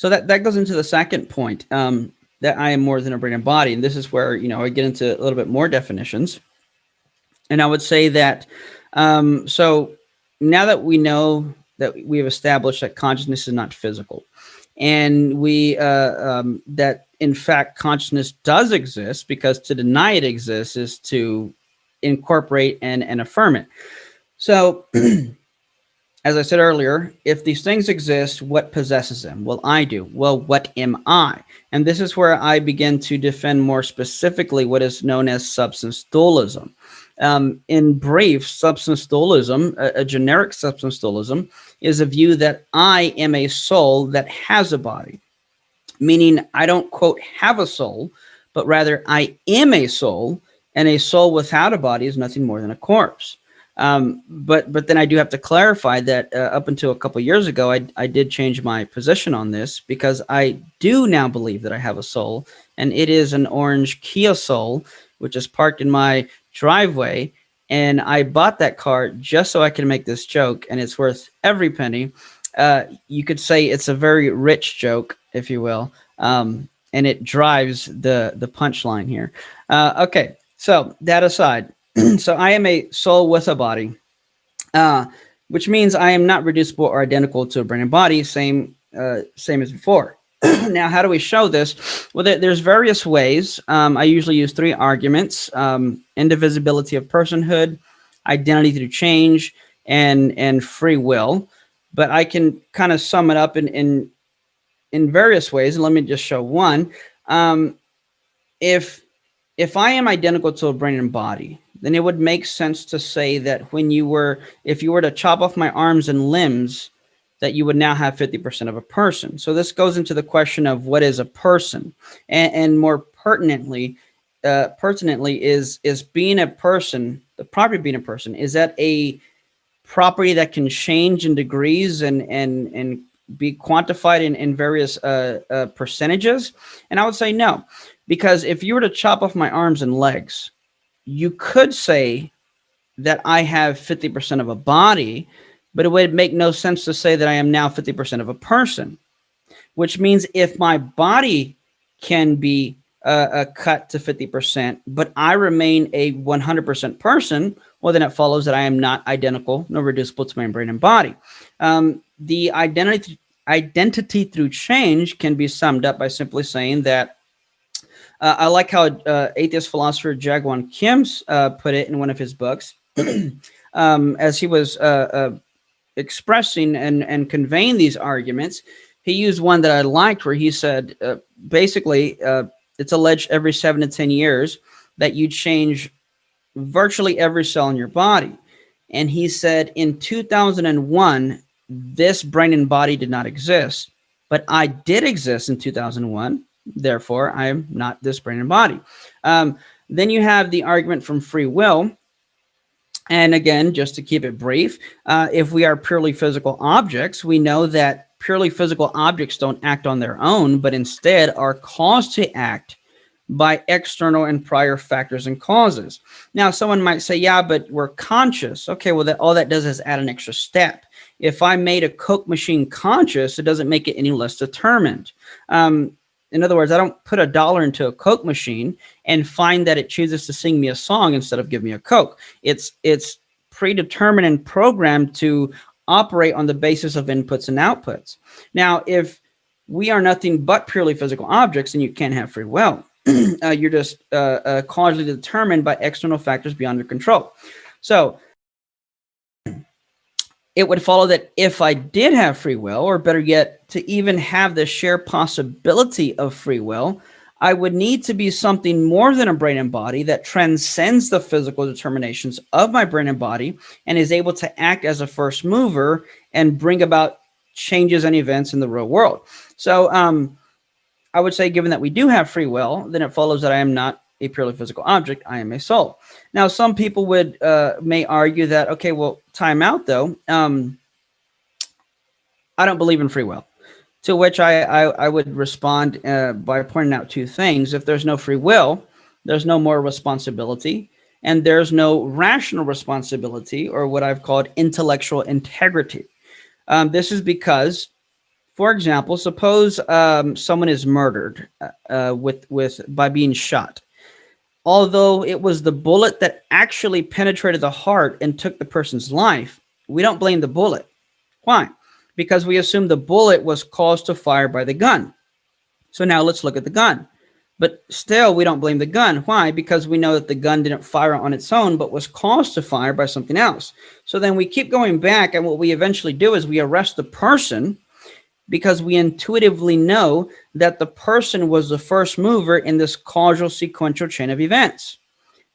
Speaker 1: that goes into the second point, that I am more than a brain and body, and this is where I get into a little bit more definitions. And I would say that so now that we know that we have established that consciousness is not physical, and we that in fact consciousness does exist, because to deny it exists is to incorporate and affirm it. So as I said earlier, if these things exist, what possesses them? Well, I do. Well, what am I? And this is where I begin to defend more specifically what is known as substance dualism. In brief, substance dualism, a generic substance dualism, is a view that I am a soul that has a body, meaning I don't, quote, have a soul, but rather I am a soul, and a soul without a body is nothing more than a corpse. But then I do have to clarify that up until a couple years ago, I did change my position on this, because I do now believe that I have a soul, and it is an orange Kia Soul, which is parked in my driveway. And I bought that car just so I can make this joke, and it's worth every penny. You could say it's a very rich joke, if you will, and it drives the punchline here. Okay. So that aside, so I am a soul with a body, which means I am not reducible or identical to a brain and body, same as before. Now, how do we show this? Well, there's various ways. I usually use three arguments: indivisibility of personhood, identity through change, and free will. But I can kind of sum it up in various ways. And let me just show one. If if I am identical to a brain and body, then it would make sense to say that if you were to chop off my arms and limbs, that you would now have 50% of a person. So this goes into the question of what is a person, and more pertinently is being a person, the property of being a person, is that a property that can change in degrees and be quantified in various percentages? And I would say no, because if you were to chop off my arms and legs, you could say that I have 50% of a body, but it would make no sense to say that I am now 50% of a person, which means if my body can be cut to 50%, but I remain a 100% person, well, then it follows that I am not identical nor reducible to my brain and body. The identity through change can be summed up by simply saying that I like how atheist philosopher Jaegwon Kim put it in one of his books, as he was expressing and conveying these arguments. He used one that I liked, where he said, basically, it's alleged every 7 to 10 years that you change virtually every cell in your body. And he said, in 2001, this brain and body did not exist, but I did exist in 2001. Therefore, I am not this brain and body. Then you have the argument from free will. And again, just to keep it brief, if we are purely physical objects, we know that purely physical objects don't act on their own, but instead are caused to act by external and prior factors and causes. Now, someone might say, yeah, but we're conscious. Okay, well, all that does is add an extra step. If I made a Coke machine conscious, it doesn't make it any less determined. In other words, I don't put $1 into a Coke machine and find that it chooses to sing me a song instead of give me a Coke. It's predetermined and programmed to operate on the basis of inputs and outputs. Now, if we are nothing but purely physical objects, then you can't have free will. You're just causally determined by external factors beyond your control. So it would follow that if I did have free will, or better yet, to even have the sheer possibility of free will, I would need to be something more than a brain and body that transcends the physical determinations of my brain and body and is able to act as a first mover and bring about changes and events in the real world. So I would say, given that we do have free will, then it follows that I am not a purely physical object. I am a soul. Now, some people may argue that, okay, well, time out though. I don't believe in free will. To which I would respond by pointing out two things. If there's no free will, there's no moral responsibility, and there's no rational responsibility, or what I've called intellectual integrity. This is because, for example, suppose someone is murdered by being shot. Although it was the bullet that actually penetrated the heart and took the person's life, we don't blame the bullet. Why? Because we assume the bullet was caused to fire by the gun. So now let's look at the gun. But still, we don't blame the gun. Why? Because we know that the gun didn't fire on its own, but was caused to fire by something else. So then we keep going back, and what we eventually do is we arrest the person, because we intuitively know that the person was the first mover in this causal sequential chain of events.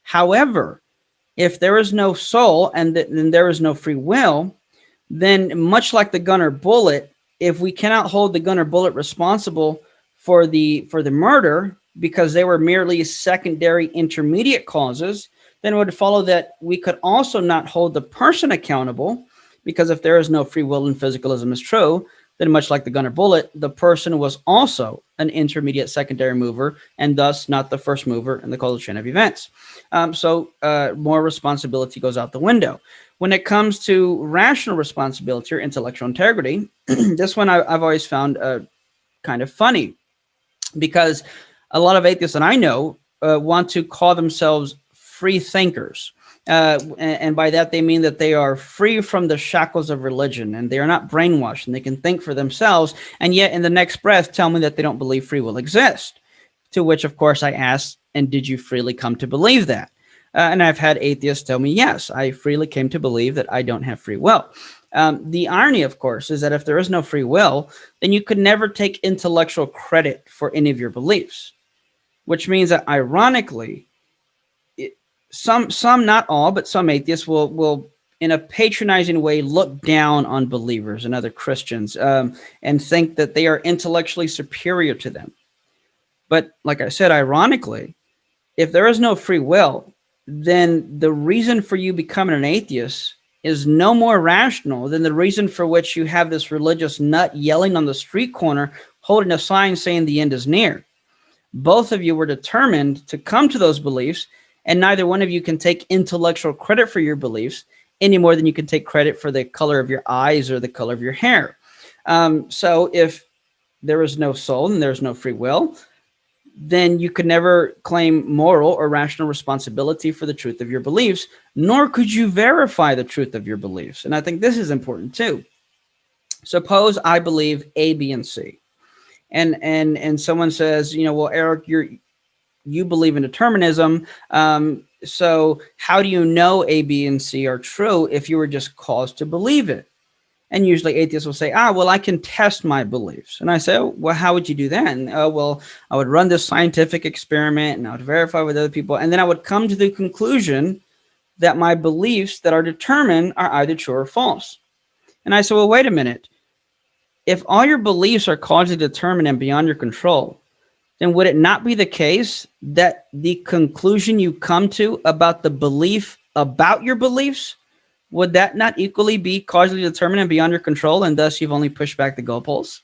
Speaker 1: However, if there is no soul and then there is no free will, then much like the gun or bullet, if we cannot hold the gun or bullet responsible for the murder because they were merely secondary intermediate causes, then it would follow that we could also not hold the person accountable, because if there is no free will and physicalism is true, then much like the gun or bullet, the person was also an intermediate secondary mover and thus not the first mover in the causal chain of events. So more responsibility goes out the window. When it comes to rational responsibility or intellectual integrity, this one I've always found kind of funny, because a lot of atheists that I know want to call themselves free thinkers. And by that, they mean that they are free from the shackles of religion and they are not brainwashed and they can think for themselves. And yet in the next breath, tell me that they don't believe free will exists. To which, of course, I ask, and did you freely come to believe that? And I've had atheists tell me, yes, I freely came to believe that I don't have free will. The irony, of course, is that if there is no free will, then you could never take intellectual credit for any of your beliefs, which means that ironically, some, not all, but some atheists will in a patronizing way, look down on believers and other Christians and think that they are intellectually superior to them. But like I said, ironically, if there is no free will, then the reason for you becoming an atheist is no more rational than the reason for which you have this religious nut yelling on the street corner, holding a sign saying the end is near. Both of you were determined to come to those beliefs, and neither one of you can take intellectual credit for your beliefs any more than you can take credit for the color of your eyes or the color of your hair. So if there is no soul and there's no free will, then you could never claim moral or rational responsibility for the truth of your beliefs, nor could you verify the truth of your beliefs. And I think this is important too. Suppose I believe A, B, and C. And someone says, well, Eric, you believe in determinism. So how do you know A, B, and C are true if you were just caused to believe it? And usually atheists will say, well, I can test my beliefs. And I say, well, how would you do that? And, well, I would run this scientific experiment and I would verify with other people. And then I would come to the conclusion that my beliefs that are determined are either true or false. And I say, well, wait a minute. If all your beliefs are causally determined and beyond your control, then would it not be the case that the conclusion you come to about the belief about your beliefs, would that not equally be causally determined and beyond your control, and thus you've only pushed back the goalposts?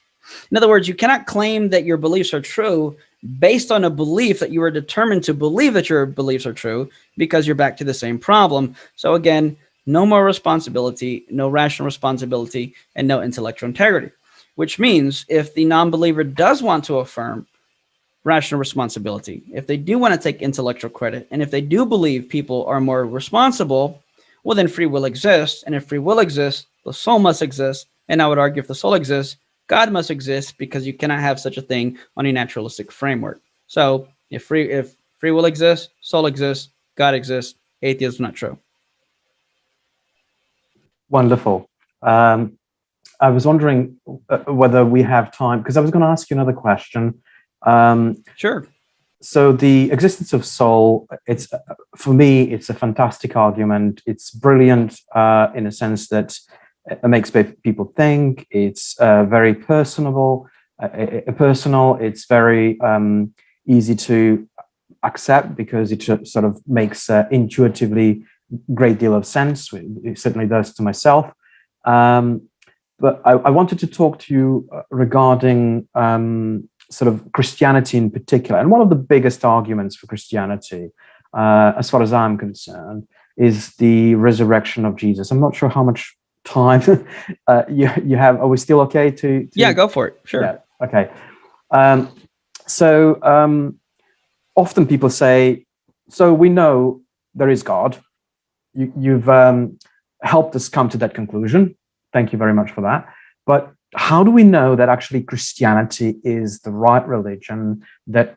Speaker 1: In other words, you cannot claim that your beliefs are true based on a belief that you are determined to believe that your beliefs are true, because you're back to the same problem. So again, no more responsibility, no rational responsibility, and no intellectual integrity, which means if the non-believer does want to affirm rational responsibility, if they do want to take intellectual credit, and if they do believe people are more responsible, well, then free will exists. And if free will exists, the soul must exist. And I would argue if the soul exists, God must exist, because you cannot have such a thing on a naturalistic framework. So if free will exists, soul exists, God exists, atheism is not true.
Speaker 2: Wonderful. I was wondering whether we have time, because I was going to ask you another question.
Speaker 1: Sure.
Speaker 2: So the existence of soul, it's, for me, it's a fantastic argument. It's brilliant in a sense that it makes people think. It's very personal. It's very easy to accept because it sort of makes intuitively great deal of sense. It certainly does to myself. But I wanted to talk to you regarding sort of Christianity in particular. And one of the biggest arguments for Christianity, as far as I'm concerned, is the resurrection of Jesus. I'm not sure how much time you have. Are we still okay to...
Speaker 1: Yeah, go for it. Sure.
Speaker 2: Yeah, okay. Often people say, so we know there is God. You've helped us come to that conclusion. Thank you very much for that. But how do we know that actually Christianity is the right religion, that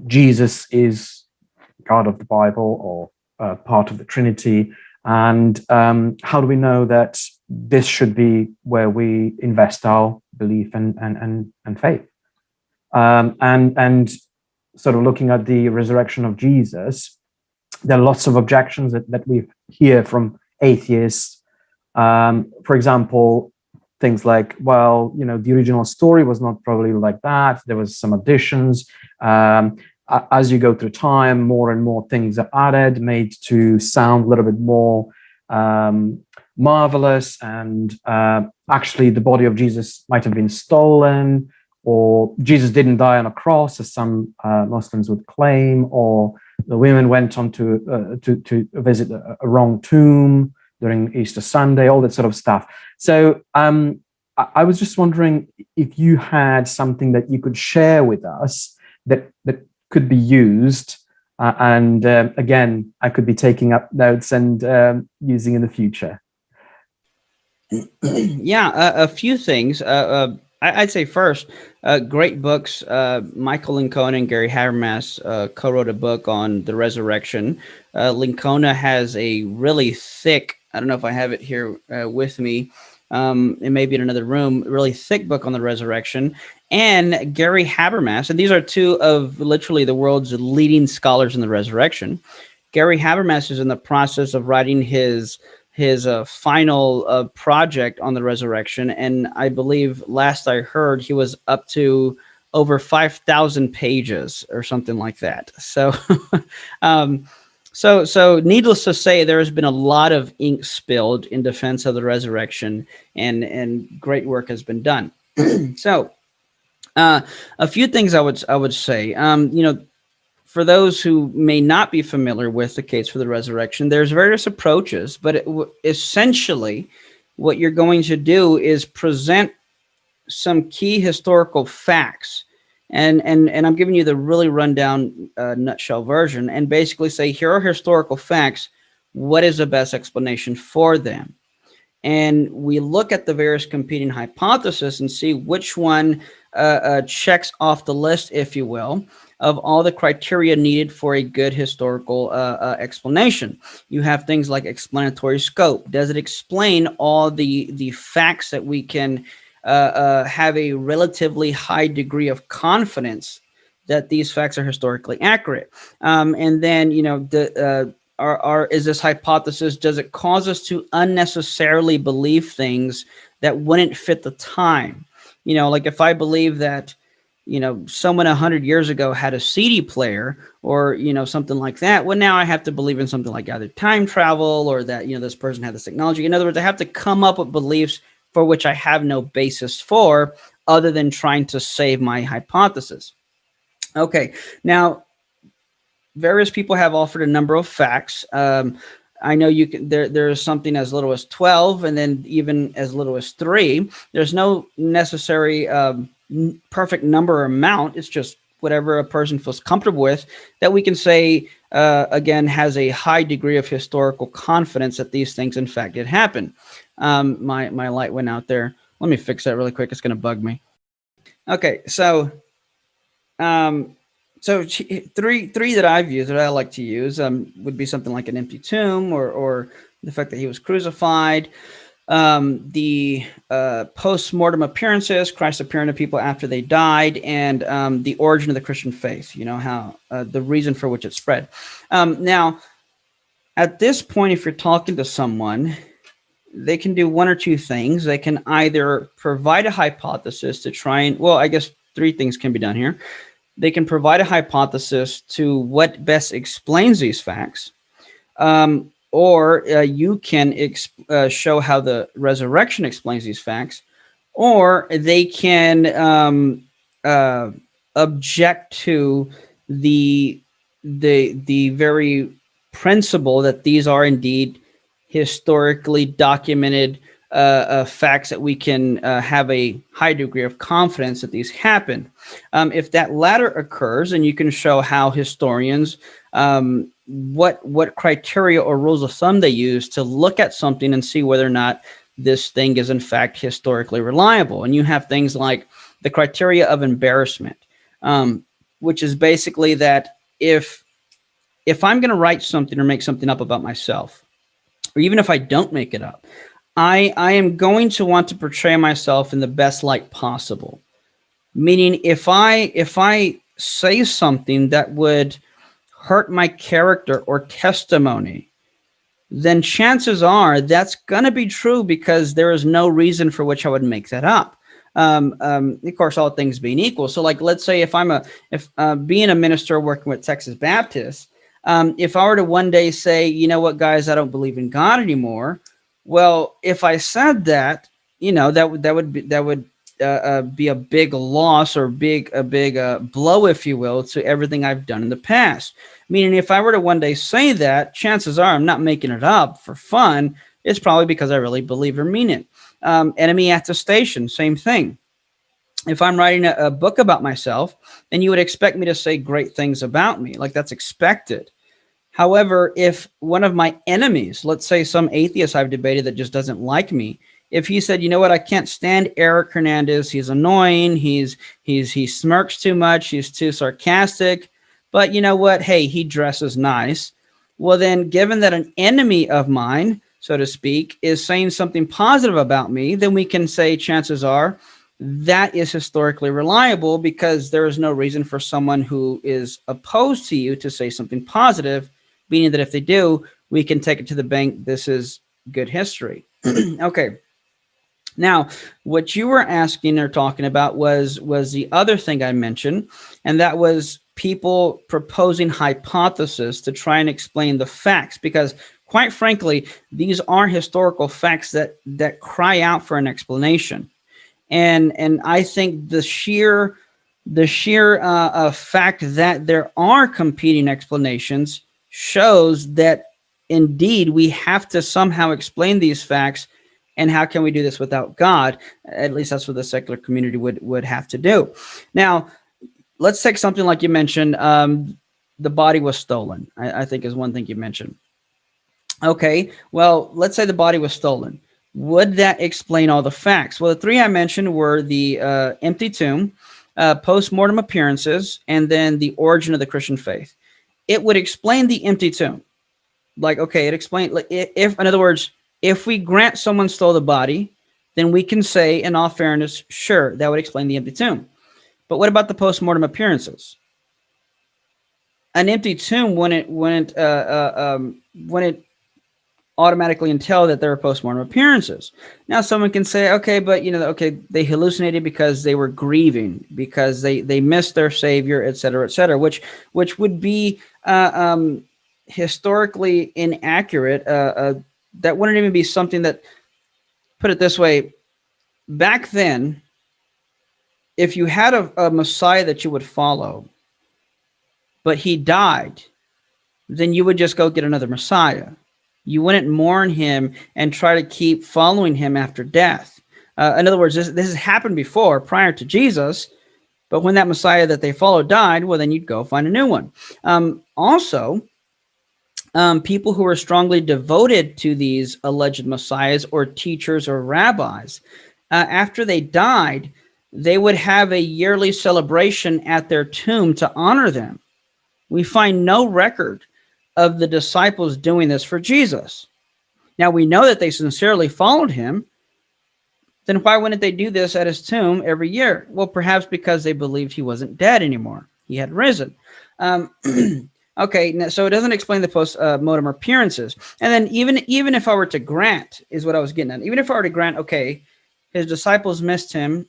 Speaker 2: Jesus is God of the Bible or part of the Trinity? And how do we know that this should be where we invest our belief and faith? And sort of looking at the resurrection of Jesus, there are lots of objections that we hear from atheists. For example, things like, well, the original story was not probably like that. There was some additions. As you go through time, more and more things are added, made to sound a little bit more marvelous. And actually, the body of Jesus might have been stolen, or Jesus didn't die on a cross, as some Muslims would claim, or the women went on to visit a wrong tomb during Easter Sunday, all that sort of stuff. So I was just wondering if you had something that you could share with us that could be used And again, I could be taking up notes and using in the future.
Speaker 1: Yeah, a few things. I'd say first, great books. Michael Lincona and Gary Habermas co-wrote a book on the resurrection. Lincona has a really thick, I don't know if I have it here with me, it may be in another room, really thick book on the resurrection. And Gary Habermas, and these are two of literally the world's leading scholars in the resurrection. Gary Habermas is in the process of writing his final project on the resurrection, and I believe last I heard he was up to over 5,000 pages or something like that. So, so needless to say, there has been a lot of ink spilled in defense of the resurrection, and great work has been done. So, a few things I would say. For those who may not be familiar with the case for the resurrection, there's various approaches, but essentially what you're going to do is present some key historical facts. And I'm giving you the really rundown nutshell version, and basically say, here are historical facts. What is the best explanation for them? And we look at the various competing hypotheses and see which one checks off the list, if you will, of all the criteria needed for a good historical explanation. You have things like explanatory scope. Does it explain all the facts that we can have a relatively high degree of confidence that these facts are historically accurate? And then, is this hypothesis, does it cause us to unnecessarily believe things that wouldn't fit the time? Like if I believe that, someone 100 years ago had a CD player or, something like that. Well, now I have to believe in something like either time travel or that, this person had this technology. In other words, I have to come up with beliefs for which I have no basis for other than trying to save my hypothesis. Okay. Now, various people have offered a number of facts. I know you can. There's something as little as 12, and then even as little as 3. There's no necessary perfect number or amount. It's just whatever a person feels comfortable with that we can say again has a high degree of historical confidence that these things in fact did happen. My light went out there. Let me fix that really quick. It's going to bug me. Okay, so. So three that I've used that I like to use would be something like an empty tomb or the fact that he was crucified, the post-mortem appearances, Christ appearing to people after they died, and the origin of the Christian faith, how the reason for which it spread. Now, at this point, if you're talking to someone, they can do one or two things. They can either provide a hypothesis to try and, well, I guess 3 things can be done here. They can provide a hypothesis to what best explains these facts, or you can show how the resurrection explains these facts, or they can object to the very principle that these are indeed historically documented facts that we can have a high degree of confidence that these happen. If that latter occurs, and you can show how historians, what criteria or rules of thumb they use to look at something and see whether or not this thing is in fact historically reliable. And you have things like the criteria of embarrassment, which is basically that if I'm going to write something or make something up about myself, or even if I don't make it up, I am going to want to portray myself in the best light possible. Meaning, if I say something that would hurt my character or testimony, then chances are that's going to be true because there is no reason for which I would make that up. Of course, all things being equal. So, like, let's say if being a minister working with Texas Baptists, if I were to one day say, you know what, guys, I don't believe in God anymore. Well, if I said that, that would be a big loss or a big blow, if you will, to everything I've done in the past. Meaning, if I were to one day say that, chances are I'm not making it up for fun. It's probably because I really believe or mean it. Enemy attestation, same thing. If I'm writing a book about myself, then you would expect me to say great things about me. Like, that's expected. However, if one of my enemies, let's say some atheist I've debated that just doesn't like me, if he said, you know what, I can't stand Eric Hernandez, he's annoying, he smirks too much, he's too sarcastic, but you know what, hey, he dresses nice. Well, then, given that an enemy of mine, so to speak, is saying something positive about me, then we can say chances are that is historically reliable, because there is no reason for someone who is opposed to you to say something positive, meaning that if they do, we can take it to the bank. This is good history. Okay. Now, what you were asking or talking about was the other thing I mentioned, and that was people proposing hypotheses to try and explain the facts, because quite frankly, these are historical facts that cry out for an explanation. And I think the sheer fact that there are competing explanations shows that indeed we have to somehow explain these facts. And how can we do this without God? At least that's what the secular community would have to do. Now, let's take something like you mentioned. The body was stolen, I think is one thing you mentioned. Okay, well, let's say the body was stolen. Would that explain all the facts? Well, the three I mentioned were the empty tomb, post-mortem appearances, and then the origin of the Christian faith. It would explain the empty tomb. Like, okay, it explained, like, if, in other words, if we grant someone stole the body, then we can say, in all fairness, sure, that would explain the empty tomb. But what about the post-mortem appearances? An empty tomb wouldn't automatically entail that there are post-mortem appearances. Now, someone can say, okay, but okay, they hallucinated because they were grieving, because they missed their savior, et cetera, which would be historically inaccurate. That wouldn't even be something that, put it this way, back then, if you had a Messiah that you would follow, but he died, then you would just go get another Messiah. You wouldn't mourn him and try to keep following him after death. In other words, this has happened before, prior to Jesus, but when that Messiah that they followed died, well, then you'd go find a new one. Also, people who were strongly devoted to these alleged messiahs or teachers or rabbis, after they died, they would have a yearly celebration at their tomb to honor them. We find no record of the disciples doing this for Jesus. Now, we know that they sincerely followed him. Then why wouldn't they do this at his tomb every year? Well, perhaps because they believed he wasn't dead anymore. He had risen. Okay, so it doesn't explain the post-mortem appearances. And then even if I were to grant, is what I was getting at, even if I were to grant, okay, his disciples missed him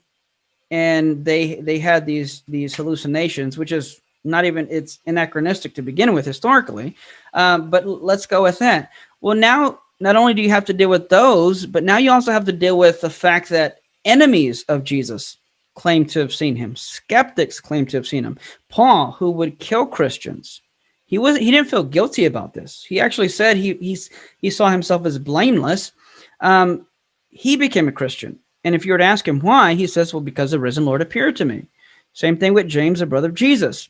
Speaker 1: and they had these hallucinations, which is not even, it's anachronistic to begin with historically, but let's go with that. Well, now, not only do you have to deal with those, but now you also have to deal with the fact that enemies of Jesus claim to have seen him. Skeptics claim to have seen him. Paul, who would kill Christians, he didn't feel guilty about this. He actually said he saw himself as blameless. He became a Christian. And if you were to ask him why, he says, well, because the risen Lord appeared to me. Same thing with James, the brother of Jesus.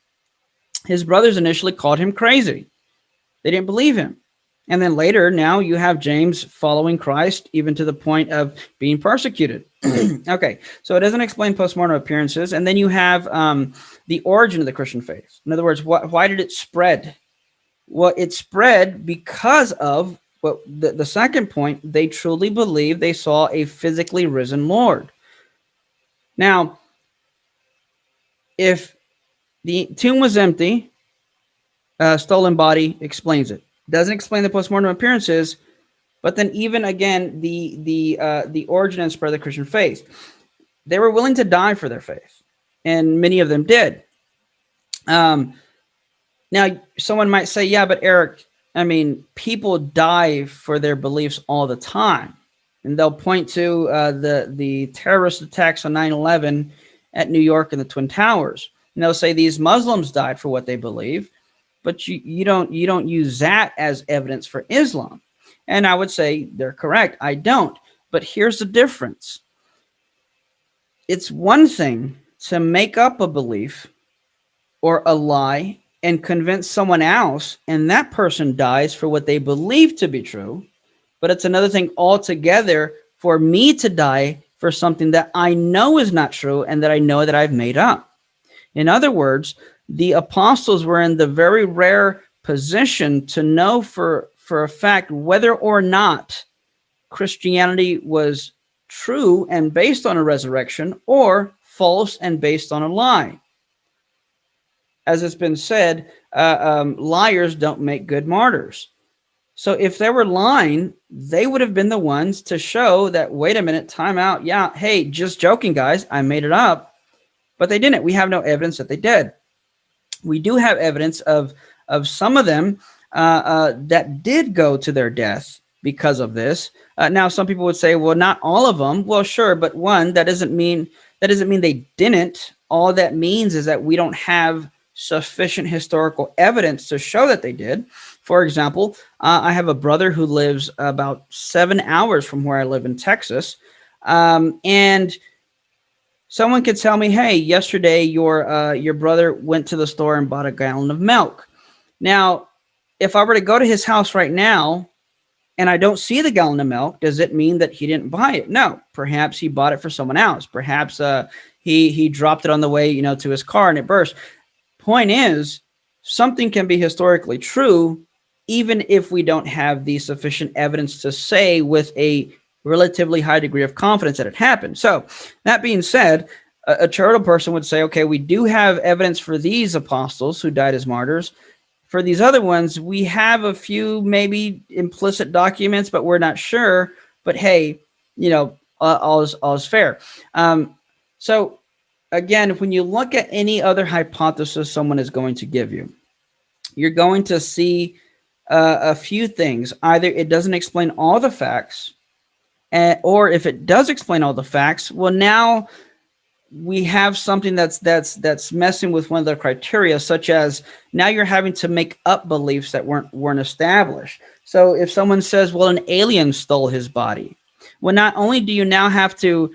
Speaker 1: His brothers initially called him crazy. They didn't believe him. And then later, now you have James following Christ, even to the point of being persecuted. Okay, so it doesn't explain post-mortem appearances. And then you have the origin of the Christian faith. In other words, why did it spread? Well, it spread because of the second point. They truly believed they saw a physically risen Lord. Now, if the tomb was empty, stolen body explains it. Doesn't explain the postmortem appearances, but then even again the origin and spread of the Christian faith. They were willing to die for their faith, and many of them did. Now, someone might say, yeah, but Eric, I mean, people die for their beliefs all the time. And they'll point to the terrorist attacks on 9/11 at New York and the Twin Towers. And they'll say these Muslims died for what they believe, but you don't use that as evidence for Islam. And I would say they're correct. I don't. But here's the difference. It's one thing to make up a belief or a lie and convince someone else, and that person dies for what they believe to be true. But it's another thing altogether for me to die for something that I know is not true and that I know that I've made up. In other words, the apostles were in the very rare position to know for a fact whether or not Christianity was true and based on a resurrection or false and based on a lie. As it's been said, liars don't make good martyrs. So if they were lying, they would have been the ones to show that, wait a minute, time out. Yeah, hey, just joking, guys. I made it up. But they didn't. We have no evidence that they did. We do have evidence of some of them that did go to their death because of this. Now, some people would say, well, not all of them. Well, sure, but one, that doesn't mean they didn't. All that means is that we don't have sufficient historical evidence to show that they did. For example, I have a brother who lives about 7 hours from where I live in Texas, and someone could tell me, hey, yesterday your brother went to the store and bought a gallon of milk. Now, if I were to go to his house right now and I don't see the gallon of milk, does it mean that he didn't buy it? No. Perhaps he bought it for someone else. Perhaps he dropped it on the way, to his car and it burst. Point is, something can be historically true even if we don't have the sufficient evidence to say with a relatively high degree of confidence that it happened. So that being said, a charitable person would say, okay, we do have evidence for these apostles who died as martyrs. For these other ones, we have a few maybe implicit documents, but we're not sure. But hey, all is fair. So again, when you look at any other hypothesis someone is going to give you, you're going to see a few things. Either it doesn't explain all the facts, or if it does explain all the facts, well, now we have something that's messing with one of the criteria, such as now you're having to make up beliefs that weren't established. So if someone says, well, an alien stole his body, well, not only do you now have to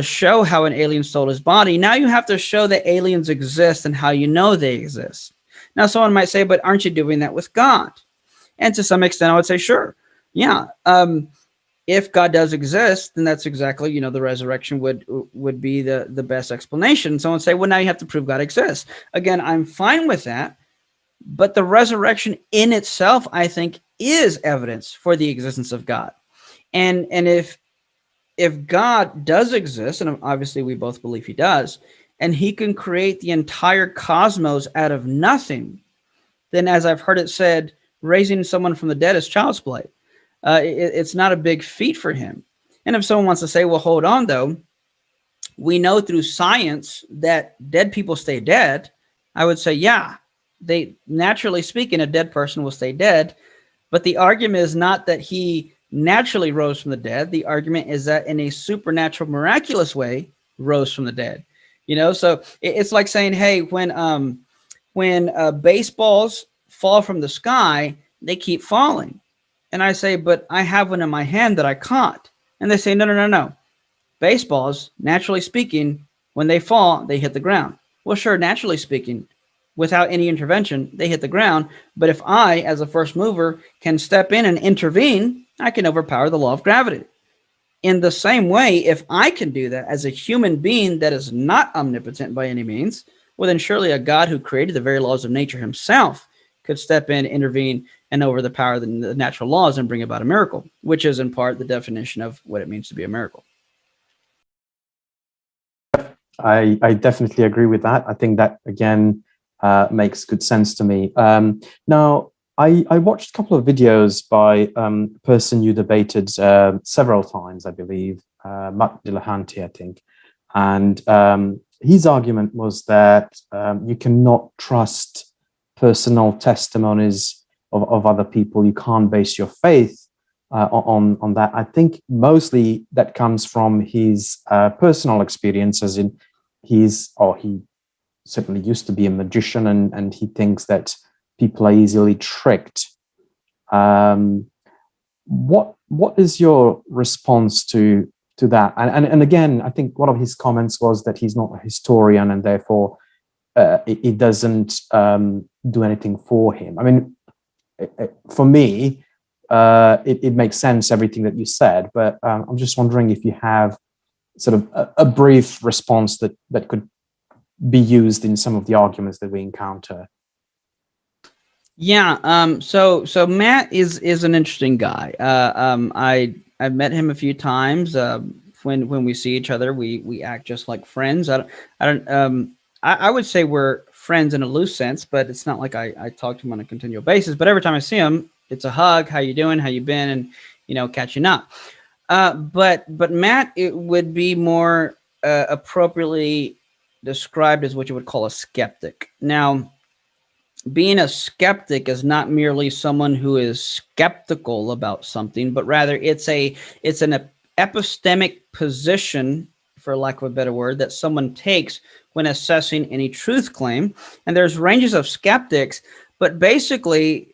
Speaker 1: show how an alien stole his body, now you have to show that aliens exist and how you know they exist. Now, someone might say, but aren't you doing that with God? And to some extent, I would say, sure. Yeah. If God does exist, then that's exactly, the resurrection would be the best explanation. Someone say, well, now you have to prove God exists. Again, I'm fine with that. But the resurrection in itself, I think, is evidence for the existence of God. And if God does exist, and obviously we both believe he does, and he can create the entire cosmos out of nothing, then as I've heard it said, raising someone from the dead is child's play. It's not a big feat for him. And if someone wants to say, well, hold on, though, we know through science that dead people stay dead, I would say, yeah, they naturally speaking, a dead person will stay dead. But the argument is not that he naturally rose from the dead. The argument is that in a supernatural, miraculous way, rose from the dead. So it's like saying, hey, when baseballs fall from the sky, they keep falling. And I say, but I have one in my hand that I caught. And they say, no. Baseballs, naturally speaking, when they fall, they hit the ground. Well, sure, naturally speaking, without any intervention, they hit the ground. But if I, as a first mover, can step in and intervene, I can overpower the law of gravity. In the same way, if I can do that as a human being that is not omnipotent by any means, well, then surely a God who created the very laws of nature himself could step in, intervene, and over the power of the natural laws and bring about a miracle, which is in part the definition of what it means to be a miracle.
Speaker 2: I definitely agree with that. I think that, again, makes good sense to me. Now, I watched a couple of videos by a person you debated several times, I believe, Dillahunty, I think. And his argument was that you cannot trust personal testimonies of other people. You can't base your faith on that. I think mostly that comes from his personal experiences. He certainly used to be a magician, and he thinks that people are easily tricked. What is your response to to that. And again, I think one of his comments was that he's not a historian, and therefore it doesn't do anything for him. I mean, for me, it makes sense, everything that you said, but I'm just wondering if you have sort of a brief response that could be used in some of the arguments that we encounter.
Speaker 1: Yeah. So Matt is an interesting guy. I've met him a few times. When we see each other, we act just like friends. I would say we're friends in a loose sense, but it's not like I talk to him on a continual basis. But every time I see him, it's a hug. How you doing? How you been? And catching up. But Matt, it would be more appropriately described as what you would call a skeptic. Now, being a skeptic is not merely someone who is skeptical about something, but rather it's an epistemic position, for lack of a better word, that someone takes when assessing any truth claim. And there's ranges of skeptics, but basically,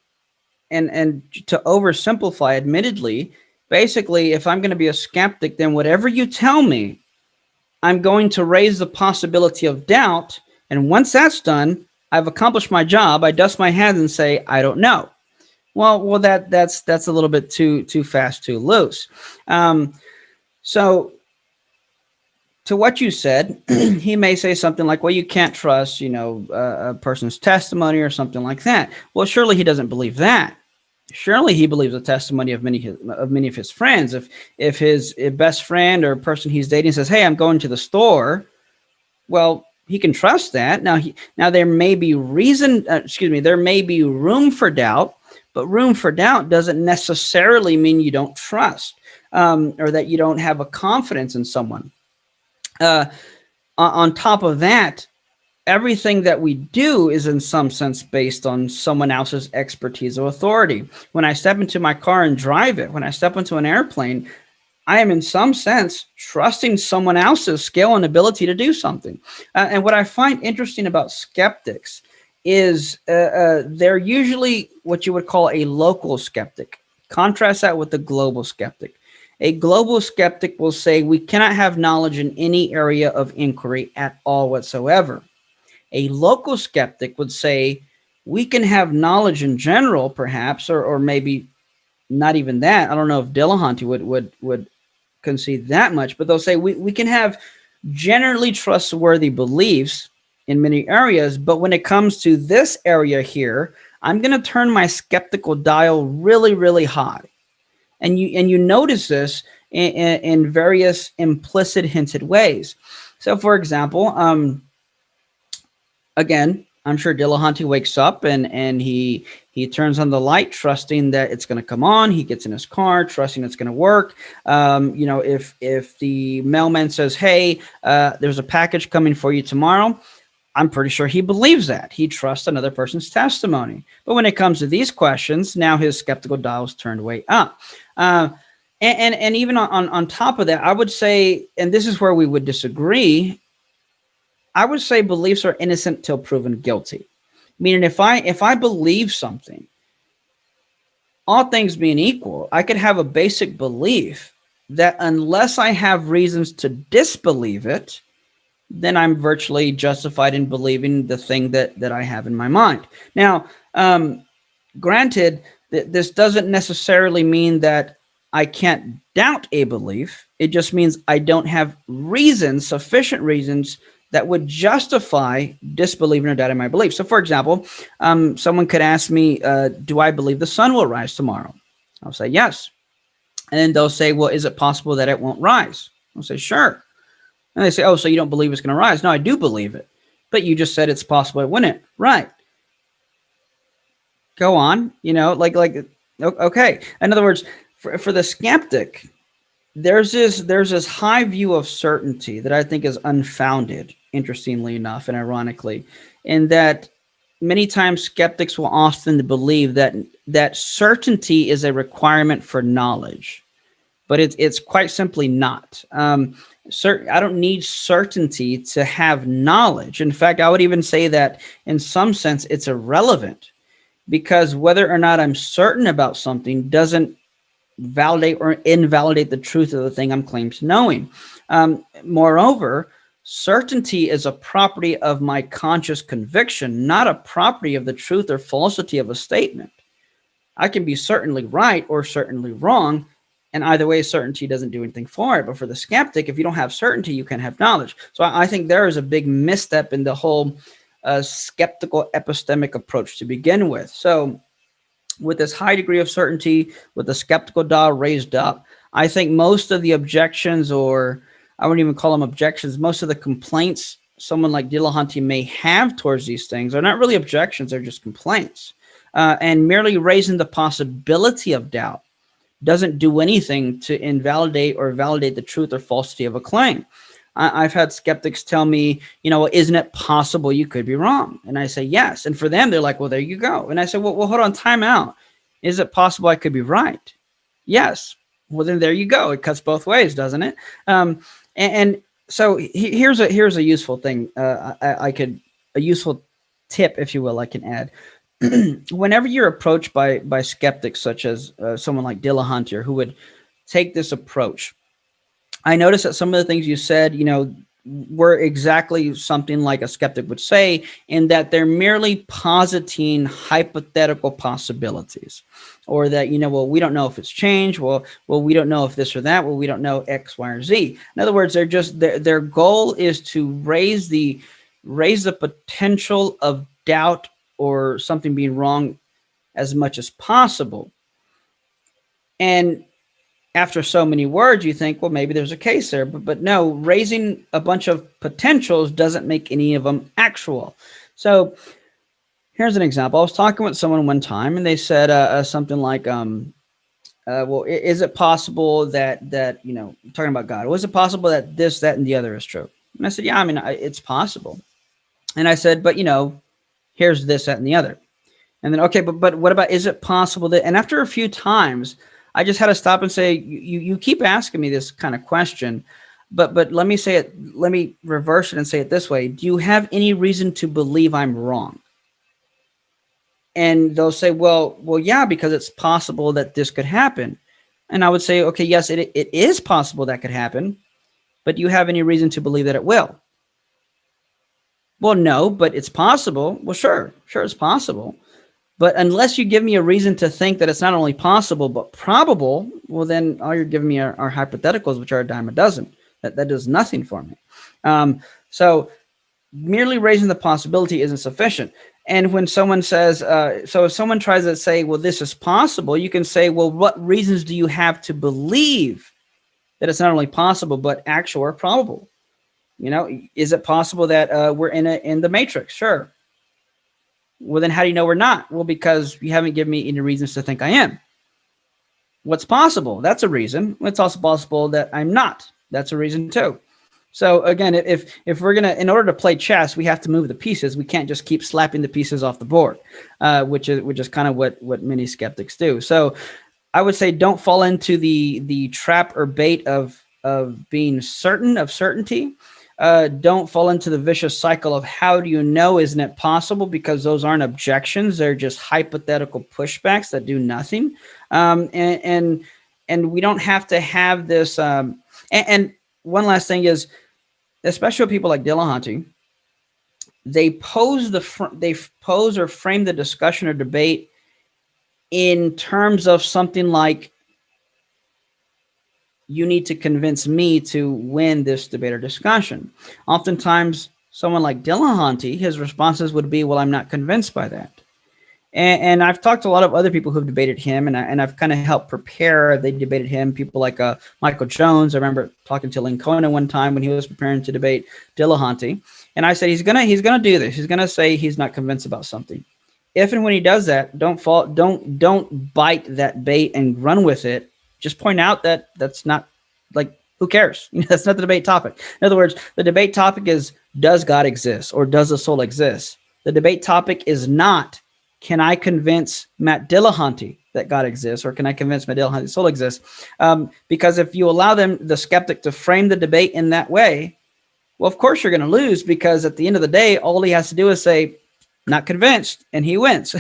Speaker 1: and to oversimplify, admittedly, basically, if I'm going to be a skeptic, then whatever you tell me, I'm going to raise the possibility of doubt. And once that's done, I've accomplished my job. I dust my hands and say, I don't know. Well, that's a little bit too fast, too loose. So to what you said, he may say something like, well, you can't trust, a person's testimony or something like that. Well, surely he doesn't believe that. Surely he believes the testimony of many of his friends. If his best friend or person he's dating says, hey, I'm going to the store, well, he can trust that. Now there may be there may be room for doubt, but room for doubt doesn't necessarily mean you don't trust or that you don't have a confidence in someone. On top of that, everything that we do is in some sense based on someone else's expertise or authority. When I step into my car and drive it, when I step into an airplane, I am in some sense trusting someone else's skill and ability to do something. And what I find interesting about skeptics is they're usually what you would call a local skeptic. Contrast that with the global skeptic. A global skeptic will say we cannot have knowledge in any area of inquiry at all whatsoever. A local skeptic would say we can have knowledge in general, perhaps, or maybe not even that. I don't know if Dillahunty would concede that much, but they'll say we can have generally trustworthy beliefs in many areas, but when it comes to this area here, I'm going to turn my skeptical dial really, really high. And you notice this in various implicit, hinted ways. So, for example, again, I'm sure Dillahunty wakes up and he turns on the light, trusting that it's going to come on. He gets in his car, trusting it's going to work. If the mailman says, "Hey, there's a package coming for you tomorrow," I'm pretty sure he believes that. He trusts another person's testimony. But when it comes to these questions, now his skeptical dial is turned way up. And even on top of that, I would say, and this is where we would disagree, I would say beliefs are innocent till proven guilty. Meaning if I believe something, all things being equal, I could have a basic belief that unless I have reasons to disbelieve it, then I'm virtually justified in believing the thing that I have in my mind. Now, granted, this doesn't necessarily mean that I can't doubt a belief. It just means I don't have sufficient reasons that would justify disbelieving or doubting my belief. So, for example, someone could ask me, do I believe the sun will rise tomorrow? I'll say yes. And then they'll say, well, is it possible that it won't rise? I'll say, sure. And they say, oh, so you don't believe it's going to rise? No, I do believe it. But you just said it's possible it wouldn't. Right. Go on. Okay. In other words, for the skeptic, there's this high view of certainty that I think is unfounded, interestingly enough, and ironically, in that many times skeptics will often believe that certainty is a requirement for knowledge, but it's quite simply not. I don't need certainty to have knowledge. In fact, I would even say that in some sense it's irrelevant, because whether or not I'm certain about something doesn't validate or invalidate the truth of the thing I'm claiming to knowing. Moreover, certainty is a property of my conscious conviction, not a property of the truth or falsity of a statement. I can be certainly right or certainly wrong, and either way, certainty doesn't do anything for it. But for the skeptic, if you don't have certainty, you can't have knowledge. So I think there is a big misstep in the whole skeptical epistemic approach to begin with. So with this high degree of certainty, with the skeptical dial raised up, I think most of the objections, or I wouldn't even call them objections, most of the complaints someone like Dillahunty may have towards these things are not really objections, they're just complaints. And merely raising the possibility of doubt doesn't do anything to invalidate or validate the truth or falsity of a claim. I've had skeptics tell me, isn't it possible you could be wrong? And I say, yes. And for them, they're like, well, there you go. And I say, well, hold on, time out. Is it possible I could be right? Yes. Well, then there you go. It cuts both ways, doesn't it? And so here's a useful thing. A useful tip, if you will, I can add. Whenever you're approached by skeptics, such as someone like Dillahunty, who would take this approach, I noticed that some of the things you said, were exactly something like a skeptic would say, in that they're merely positing hypothetical possibilities, or that, well, we don't know if it's changed. Well, we don't know if this or that. Well, we don't know X, Y, or Z. In other words, their goal is to raise the potential of doubt or something being wrong as much as possible. And after so many words, you think, well, maybe there's a case there, but no, raising a bunch of potentials doesn't make any of them actual. So here's an example. I was talking with someone one time, and they said something like, well, is it possible that talking about God, was it possible that this, that, and the other is true? And I said, yeah, it's possible. And I said, but here's this, that, and the other. And then, okay, but what about, is it possible that, and after a few times, I just had to stop and say, you keep asking me this kind of question, but let me say it, let me reverse it and say it this way. Do you have any reason to believe I'm wrong? And they'll say, well, yeah, because it's possible that this could happen. And I would say, okay, yes, it is possible that could happen, but do you have any reason to believe that it will? Well, no, but it's possible. Well, sure, it's possible. But unless you give me a reason to think that it's not only possible, but probable, well, then all you're giving me are hypotheticals, which are a dime a dozen. That does nothing for me. So merely raising the possibility isn't sufficient. And when someone says, so if someone tries to say, well, this is possible, you can say, well, what reasons do you have to believe that it's not only possible, but actual or probable? Is it possible that we're in the matrix? Sure. Well, then how do you know we're not? Well, because you haven't given me any reasons to think I am. What's possible? That's a reason. It's also possible that I'm not. That's a reason too. So again, if we're in order to play chess, we have to move the pieces. We can't just keep slapping the pieces off the board, which is kind of what many skeptics do. So I would say don't fall into the trap or bait of being certain of certainty. Don't fall into the vicious cycle of how do you know, isn't it possible? Because those aren't objections. They're just hypothetical pushbacks that do nothing. And we don't have to have this. And one last thing is, especially with people like Dillahunty, they pose or frame the discussion or debate in terms of something like, you need to convince me to win this debate or discussion. Oftentimes, someone like Dillahunty, his responses would be, well, I'm not convinced by that. And I've talked to a lot of other people who've debated him, and I've kind of helped prepare. They debated him, people like Michael Jones. I remember talking to Lincoln one time when he was preparing to debate Dillahunty. And I said, he's gonna do this. He's gonna say he's not convinced about something. If and when he does that, don't bite that bait and run with it. Just point out that that's not, like, who cares? That's not the debate topic. In other words, the debate topic is, does God exist, or does the soul exist? The debate topic is not, can I convince Matt Dillahunty that God exists, or can I convince Matt Dillahunty soul exists? Because if you allow the skeptic, to frame the debate in that way, well, of course you're going to lose, because at the end of the day, all he has to do is say, not convinced, and he wins.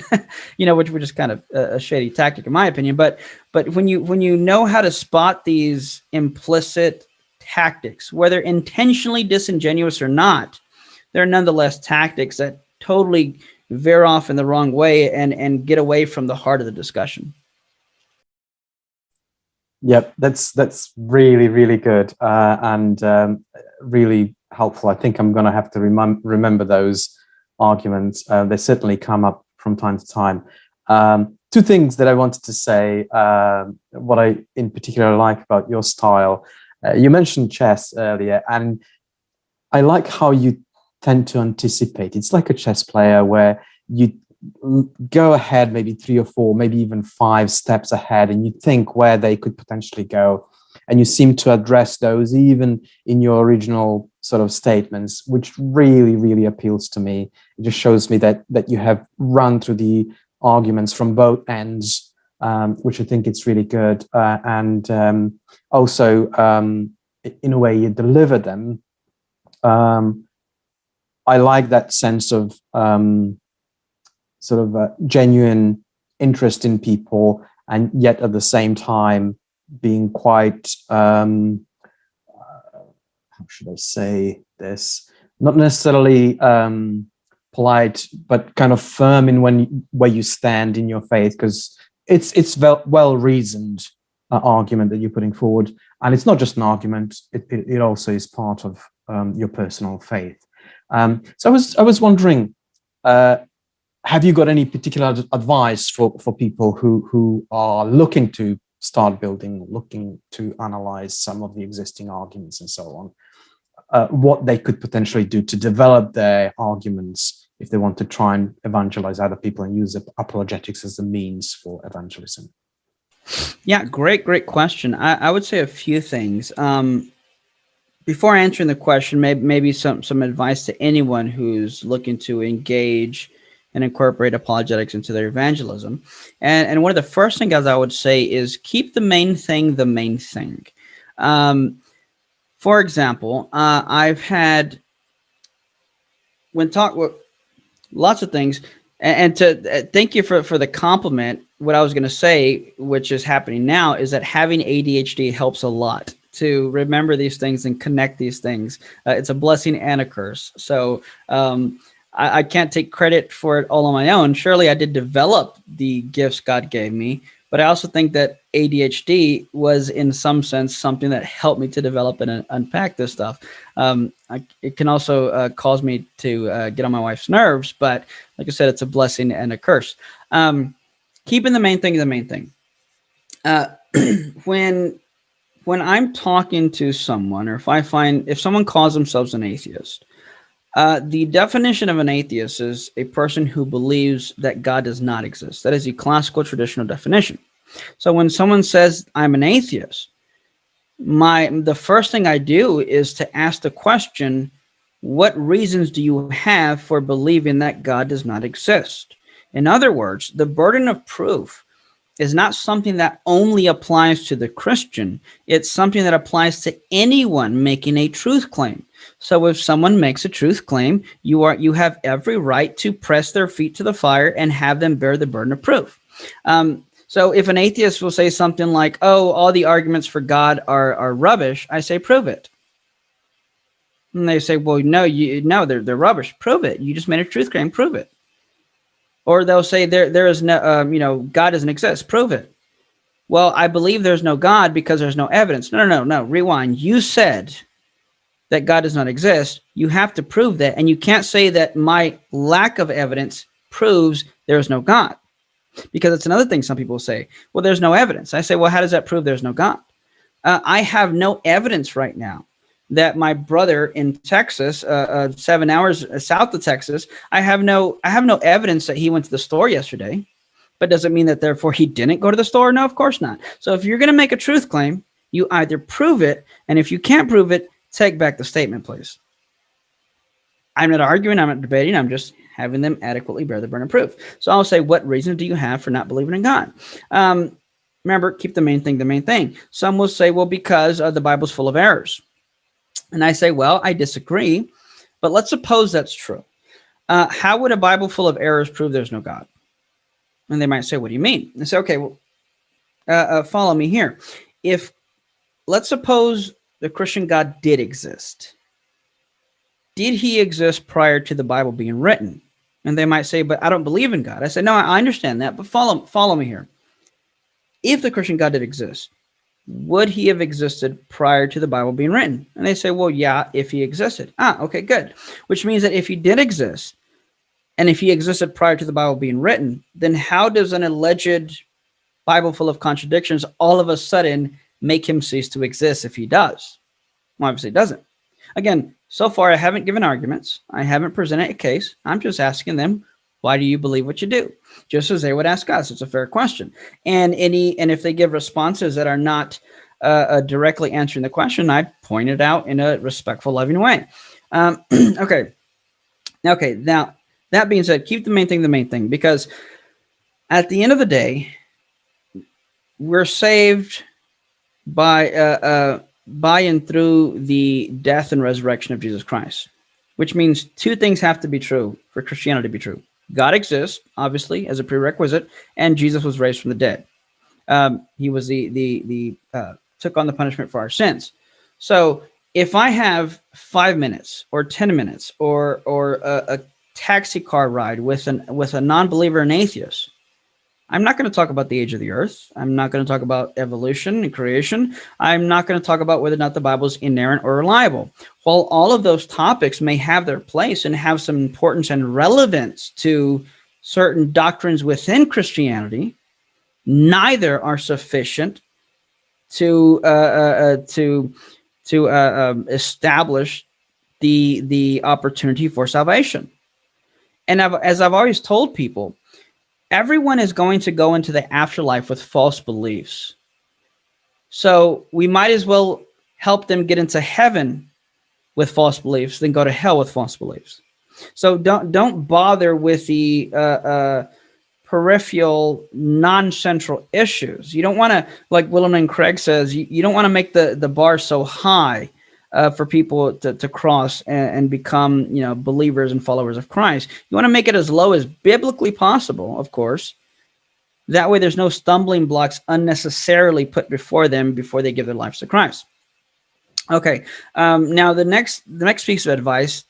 Speaker 1: Which is kind of a shady tactic in my opinion. But when you know how to spot these implicit tactics, whether intentionally disingenuous or not, they're nonetheless tactics that totally veer off in the wrong way and get away from the heart of the discussion.
Speaker 2: Yep, that's really, really good and really helpful. I think I'm going to have to remember those arguments. They certainly come up from time to time. Two things that I wanted to say, what I in particular like about your style. You mentioned chess earlier, and I like how you tend to anticipate. It's like a chess player where you go ahead maybe 3 or 4, maybe even 5 steps ahead, and you think where they could potentially go, and you seem to address those even in your original sort of statements, which really, really appeals to me. It just shows me that you have run through the arguments from both ends, which I think it's really good, and also in a way you deliver them. I like that sense of sort of a genuine interest in people, and yet at the same time being quite, how should I say this? Not necessarily polite, but kind of firm in where you stand in your faith, because it's well reasoned argument that you're putting forward, and it's not just an argument; it also is part of your personal faith. So I was wondering, have you got any particular advice for people who are looking to start building, looking to analyze some of the existing arguments and so on, what they could potentially do to develop their arguments if they want to try and evangelize other people and use apologetics as a means for evangelism?
Speaker 1: Yeah, great question. I would say a few things. Before answering the question, maybe some advice to anyone who's looking to engage and incorporate apologetics into their evangelism. And one of the first things I would say is keep the main thing the main thing. For example, I've had lots of things, and to thank you for the compliment. What I was going to say, which is happening now, is that having ADHD helps a lot to remember these things and connect these things. It's a blessing and a curse. So I can't take credit for it all on my own. Surely I did develop the gifts God gave me, but I also think that ADHD was in some sense something that helped me to develop and unpack this stuff. It can also cause me to get on my wife's nerves, but like I said, it's a blessing and a curse. Keeping the main thing the main thing. When I'm talking to someone, or if someone calls themselves an atheist, the definition of an atheist is a person who believes that God does not exist. That is the classical traditional definition. So when someone says I'm an atheist, the first thing I do is to ask the question, what reasons do you have for believing that God does not exist? In other words, the burden of proof is not something that only applies to the Christian. It's something that applies to anyone making a truth claim. So if someone makes a truth claim, you have every right to press their feet to the fire and have them bear the burden of proof. So if an atheist will say something like, "Oh, all the arguments for God are rubbish," I say, "Prove it." And they say, "Well, no, they're rubbish. Prove it. You just made a truth claim. Prove it." Or they'll say there is no, God doesn't exist. Prove it. Well, I believe there's no God because there's no evidence. No. Rewind. You said that God does not exist. You have to prove that. And you can't say that my lack of evidence proves there is no God. Because it's another thing some people say, well, there's no evidence. I say, well, how does that prove there's no God? I have no evidence right now that my brother in Texas, 7 hours south of Texas, I have no evidence that he went to the store yesterday. But does it mean that therefore he didn't go to the store? No, of course not. So if you're going to make a truth claim, you either prove it, and if you can't prove it, take back the statement, please. I'm not arguing, I'm not debating, I'm just having them adequately bear the burden of proof. So I'll say, what reason do you have for not believing in God? Remember, keep the main thing the main thing. Some will say, well, because the Bible's full of errors. And I say, well, I disagree, but let's suppose that's true. How would a Bible full of errors prove there's no God? And they might say, what do you mean? And say, okay, well, follow me here. If, let's suppose the Christian God did exist. Did he exist prior to the Bible being written? And they might say, but I don't believe in God. I say, no, I understand that, but follow me here. If the Christian God did exist, would he have existed prior to the Bible being written? And they say, well, yeah, if he existed. Okay, good. Which means that if he did exist, and if he existed prior to the Bible being written, then how does an alleged Bible full of contradictions all of a sudden make him cease to exist if he does? Well, obviously it doesn't. Again, so far I haven't given arguments. I haven't presented a case. I'm just asking them, why do you believe what you do? Just as they would ask us. It's a fair question. And if they give responses that are not directly answering the question, I point it out in a respectful, loving way. Okay. Now, that being said, keep the main thing, because at the end of the day, we're saved by and through the death and resurrection of Jesus Christ, which means two things have to be true for Christianity to be true. God exists, obviously, as a prerequisite, and Jesus was raised from the dead. He was took on the punishment for our sins. So if I have 5 minutes or 10 minutes or a taxi car ride with a non-believer and atheist, I'm not going to talk about the age of the earth. I'm not going to talk about evolution and creation. I'm not going to talk about whether or not the Bible is inerrant or reliable. While all of those topics may have their place and have some importance and relevance to certain doctrines within Christianity, neither are sufficient to establish the opportunity for salvation. And as I've always told people, everyone is going to go into the afterlife with false beliefs. So we might as well help them get into heaven with false beliefs than go to hell with false beliefs. So don't bother with the peripheral, non-central issues. You don't want to, like Willem and Craig says, you don't want to make the bar so high for people to cross and become, believers and followers of Christ. You want to make it as low as biblically possible, of course. That way there's no stumbling blocks unnecessarily put before them before they give their lives to Christ. Okay, now the next piece of advice,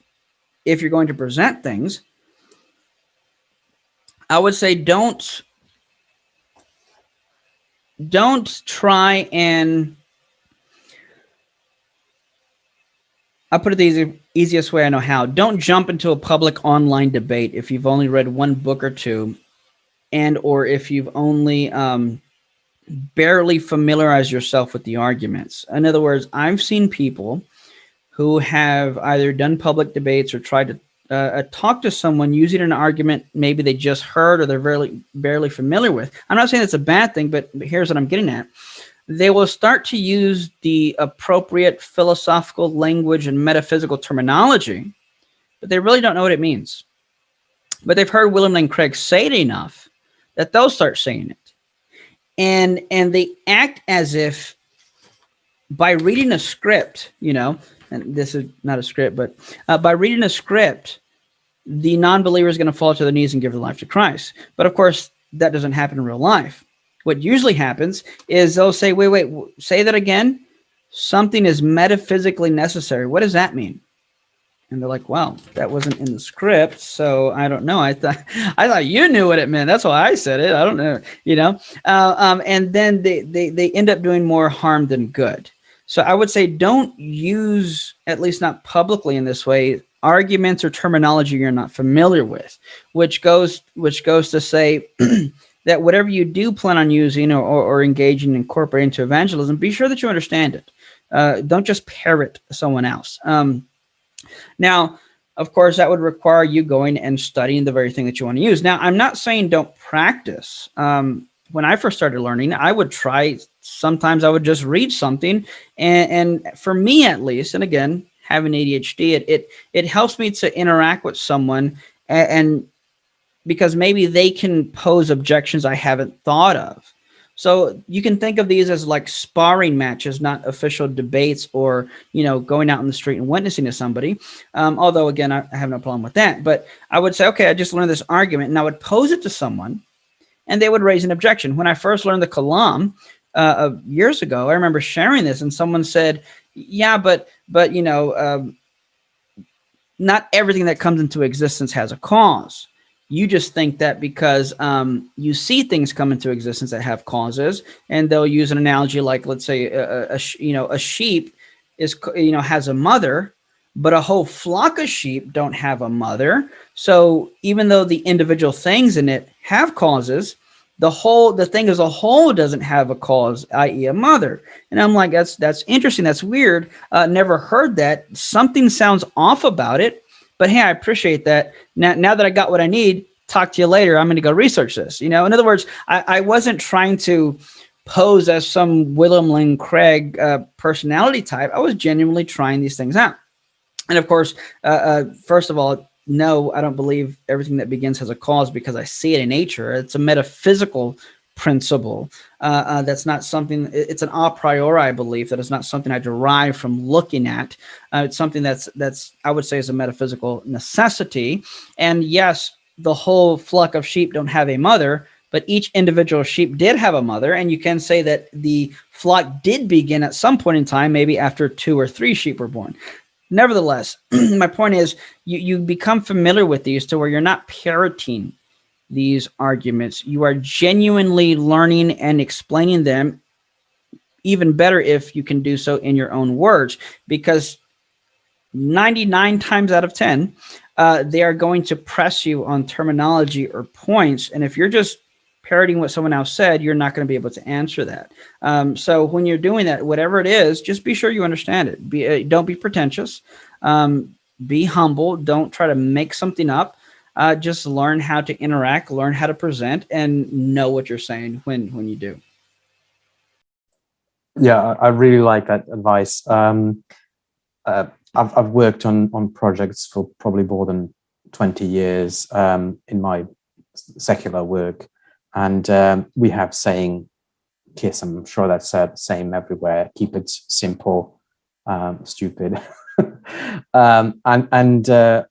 Speaker 1: if you're going to present things, I would say don't try and, I'll put it the easiest way I know how. Don't jump into a public online debate if you've only read one book or two, and or if you've only barely familiarized yourself with the arguments. In other words, I've seen people who have either done public debates or tried to talk to someone using an argument maybe they just heard or they're barely familiar with. I'm not saying it's a bad thing, but here's what I'm getting at. They will start to use the appropriate philosophical language and metaphysical terminology, but they really don't know what it means. But they've heard Willem and Craig say it enough that they'll start saying it. And they act as if by reading a script, and this is not a script, but by reading a script, the non-believer is going to fall to their knees and give their life to Christ. But of course, that doesn't happen in real life. What usually happens is they'll say, wait, say that again. Something is metaphysically necessary. What does that mean? And they're like, well, that wasn't in the script, so I don't know. I thought you knew what it meant. That's why I said it. I don't know, and then they end up doing more harm than good. So I would say don't use, at least not publicly in this way, arguments or terminology you're not familiar with, which goes to say that whatever you do plan on using or engaging and incorporating into evangelism, be sure that you understand it. Don't just parrot someone else. Now, of course, that would require you going and studying the very thing that you want to use. Now, I'm not saying don't practice. When I first started learning, I would try. Sometimes I would just read something. And for me, at least, and again, having ADHD, it helps me to interact with someone and because maybe they can pose objections I haven't thought of. So you can think of these as like sparring matches, not official debates or, going out in the street and witnessing to somebody. Although, again, I have no problem with that. But I would say, okay, I just learned this argument, and I would pose it to someone, and they would raise an objection. When I first learned the Kalam years ago, I remember sharing this, and someone said, yeah, but not everything that comes into existence has a cause. You just think that because you see things come into existence that have causes, and they'll use an analogy like, let's say, a sheep is has a mother, but a whole flock of sheep don't have a mother. So even though the individual things in it have causes, the thing as a whole doesn't have a cause, i.e. a mother. And I'm like, that's interesting. That's weird. Never heard that. Something sounds off about it. But hey, I appreciate that. Now that I got what I need, talk to you later. I'm going to go research this. In other words, I wasn't trying to pose as some William Lane Craig personality type. I was genuinely trying these things out. And of course, first of all, no, I don't believe everything that begins has a cause, because I see it in nature. It's a metaphysical principle. That's not something, it's an a priori belief that is not something I derive from looking at. It's something that's I would say is a metaphysical necessity. And yes, the whole flock of sheep don't have a mother, but each individual sheep did have a mother. And you can say that the flock did begin at some point in time, maybe after 2 or 3 sheep were born. Nevertheless, my point is you become familiar with these to where you're not parroting these arguments. You are genuinely learning and explaining them, even better if you can do so in your own words, because 99 times out of 10, they are going to press you on terminology or points. And if you're just parroting what someone else said, you're not going to be able to answer that. So when you're doing that, whatever it is, just be sure you understand it. Don't be pretentious. Be humble. Don't try to make something up. Just learn how to interact, learn how to present, and know what you're saying when you do.
Speaker 2: Yeah, I really like that advice. I've worked on projects for probably more than 20 years in my secular work. And we have saying, KISS, I'm sure that's the same everywhere, keep it simple, stupid. and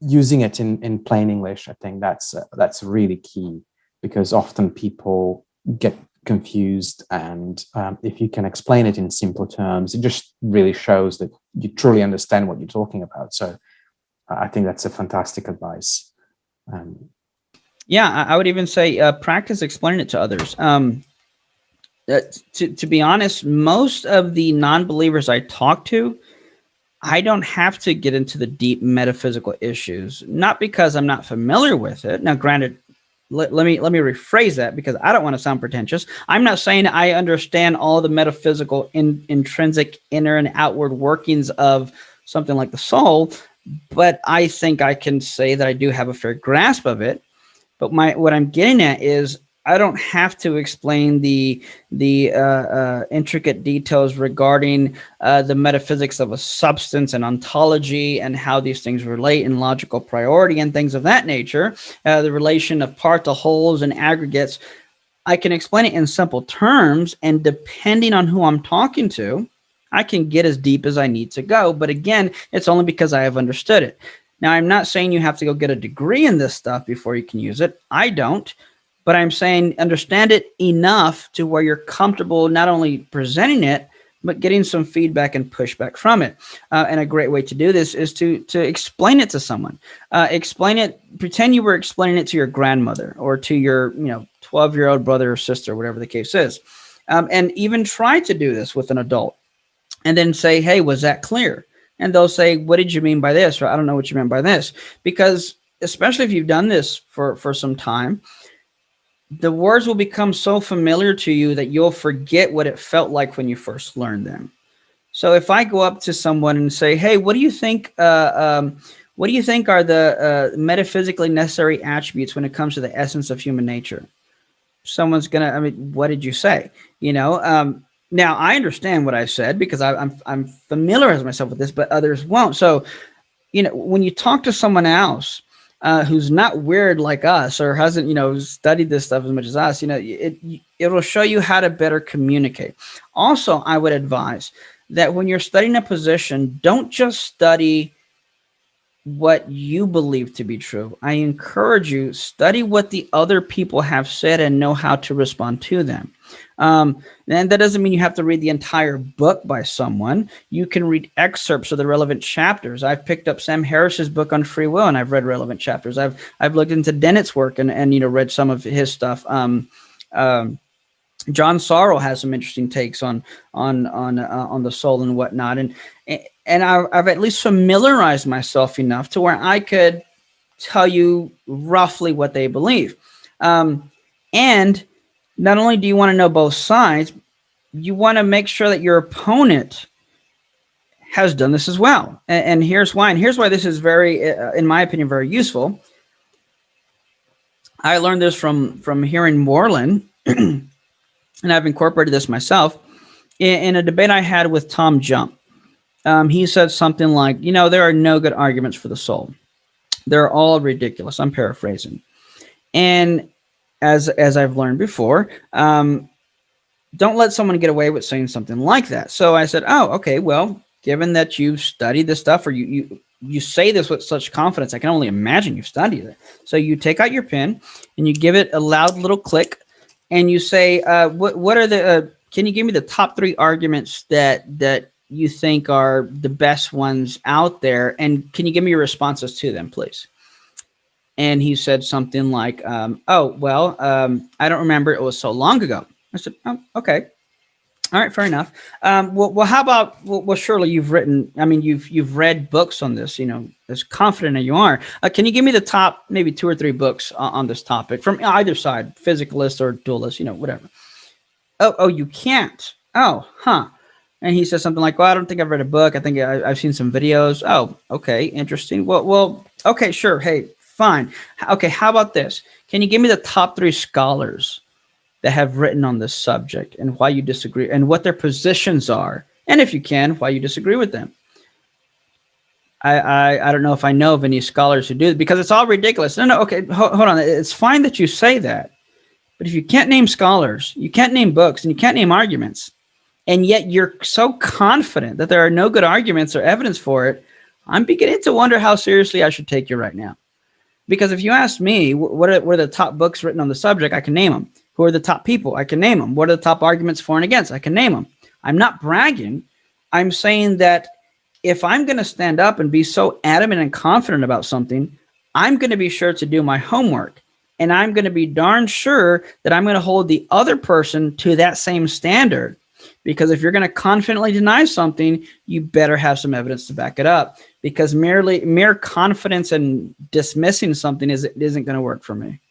Speaker 2: using it in plain English, I think that's really key, because often people get confused. And if you can explain it in simple terms, it just really shows that you truly understand what you're talking about. So I think that's a fantastic advice.
Speaker 1: Yeah, I would even say practice explaining it to others. To be honest, most of the non-believers I talk to, I don't have to get into the deep metaphysical issues, not because I'm not familiar with it. Now, granted, let me rephrase that, because I don't want to sound pretentious. I'm not saying I understand all the metaphysical intrinsic inner and outward workings of something like the soul, but I think I can say that I do have a fair grasp of it. But what I'm getting at is I don't have to explain the intricate details regarding the metaphysics of a substance and ontology and how these things relate in logical priority and things of that nature, the relation of part to wholes and aggregates. I can explain it in simple terms, and depending on who I'm talking to, I can get as deep as I need to go. But again, it's only because I have understood it. Now, I'm not saying you have to go get a degree in this stuff before you can use it. I don't. But I'm saying understand it enough to where you're comfortable not only presenting it, but getting some feedback and pushback from it. And a great way to do this is to explain it to someone. Explain it, pretend you were explaining it to your grandmother or to your 12-year-old brother or sister, whatever the case is. And even try to do this with an adult. And then say, hey, was that clear? And they'll say, what did you mean by this? Or I don't know what you meant by this. Because especially if you've done this for some time, the words will become so familiar to you that you'll forget what it felt like when you first learned them. So if I go up to someone and say, hey, what do you think are the metaphysically necessary attributes when it comes to the essence of human nature? Someone's gonna, what did you say? Now I understand what I said because I'm familiarized myself with this, but others won't. So, when you talk to someone else, who's not weird like us or hasn't, studied this stuff as much as us, it will show you how to better communicate. Also, I would advise that when you're studying a position, don't just study what you believe to be true. I encourage you, study what the other people have said and know how to respond to them. And that doesn't mean you have to read the entire book by someone. You can read excerpts of the relevant chapters. I've picked up Sam Harris's book on free will, and I've read relevant chapters. I've looked into Dennett's work and read some of his stuff. John Sorrell has some interesting takes on the soul and whatnot, and I've at least familiarized myself enough to where I could tell you roughly what they believe. And not only do you want to know both sides, you want to make sure that your opponent has done this as well. And here's why. And here's why this is very, in my opinion, very useful. I learned this from hearing Moreland, and I've incorporated this myself in a debate I had with Tom Jump. He said something like, there are no good arguments for the soul. They're all ridiculous. I'm paraphrasing. And as I've learned before, don't let someone get away with saying something like that. So I said, oh, okay, well, given that you've studied this stuff, or you say this with such confidence, I can only imagine you've studied it. So you take out your pen and you give it a loud little click, and you say, what are the, can you give me the top 3 arguments that you think are the best ones out there? And can you give me your responses to them, please? And he said something like, I don't remember. It was so long ago. I said, oh, okay. All right, fair enough. Well, how about, well, surely you've written, you've read books on this, as confident as you are. Can you give me the top maybe 2 or 3 books on this topic from either side, physicalist or dualist, whatever. Oh, you can't. Oh, huh. And he says something like, well, I don't think I've read a book. I think I've seen some videos. Oh, okay, interesting. Well, okay, sure. Hey, fine. Okay, how about this? Can you give me the top 3 scholars that have written on this subject and why you disagree and what their positions are? And if you can, why you disagree with them? I don't know if I know of any scholars who do it, because it's all ridiculous. No, okay, hold on. It's fine that you say that. But if you can't name scholars, you can't name books, and you can't name arguments, and yet you're so confident that there are no good arguments or evidence for it, I'm beginning to wonder how seriously I should take you right now. Because if you ask me, what are the top books written on the subject, I can name them. Who are the top people? I can name them. What are the top arguments for and against? I can name them. I'm not bragging. I'm saying that if I'm going to stand up and be so adamant and confident about something, I'm going to be sure to do my homework. And I'm going to be darn sure that I'm going to hold the other person to that same standard. Because if you're going to confidently deny something, you better have some evidence to back it up. Because mere confidence and dismissing something isn't going to work for me.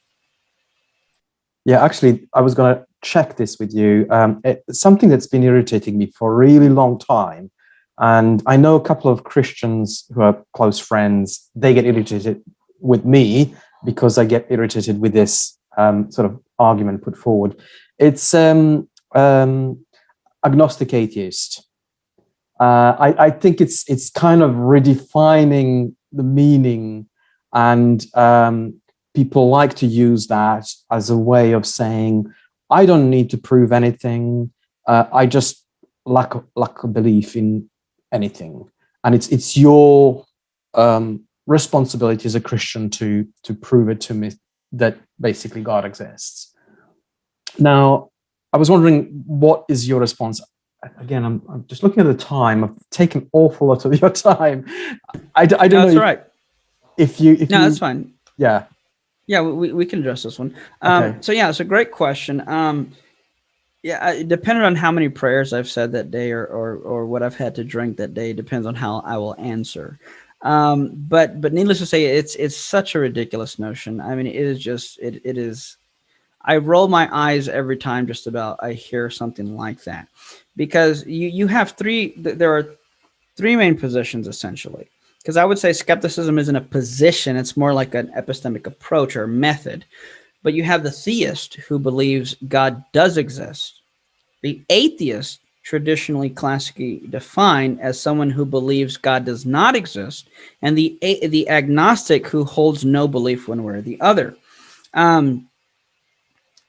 Speaker 2: Yeah, actually, I was going to check this with you. It's something that's been irritating me for a really long time. And I know a couple of Christians who are close friends, they get irritated with me because I get irritated with this sort of argument put forward. It's agnostic atheist. I think it's kind of redefining the meaning, and people like to use that as a way of saying, I don't need to prove anything. I just lack a belief in anything, and it's your responsibility as a Christian to prove it to me that basically God exists. Now, I was wondering, what is your response? Again, I'm just looking at the time. I've taken an awful lot of your time. I don't know.
Speaker 1: That's right.
Speaker 2: If you,
Speaker 1: that's fine.
Speaker 2: Yeah.
Speaker 1: Yeah, we can address this one.
Speaker 2: Okay.
Speaker 1: So yeah, it's a great question. Depending on how many prayers I've said that day or what I've had to drink that day, depends on how I will answer. But needless to say, it's such a ridiculous notion. I mean, it is just it is. I roll my eyes every time just about I hear something like that, because you have there are 3 main positions essentially. Because I would say skepticism isn't a position, it's more like an epistemic approach or method. But you have the theist who believes God does exist, the atheist traditionally classically defined as someone who believes God does not exist, and the agnostic who holds no belief one way or the other.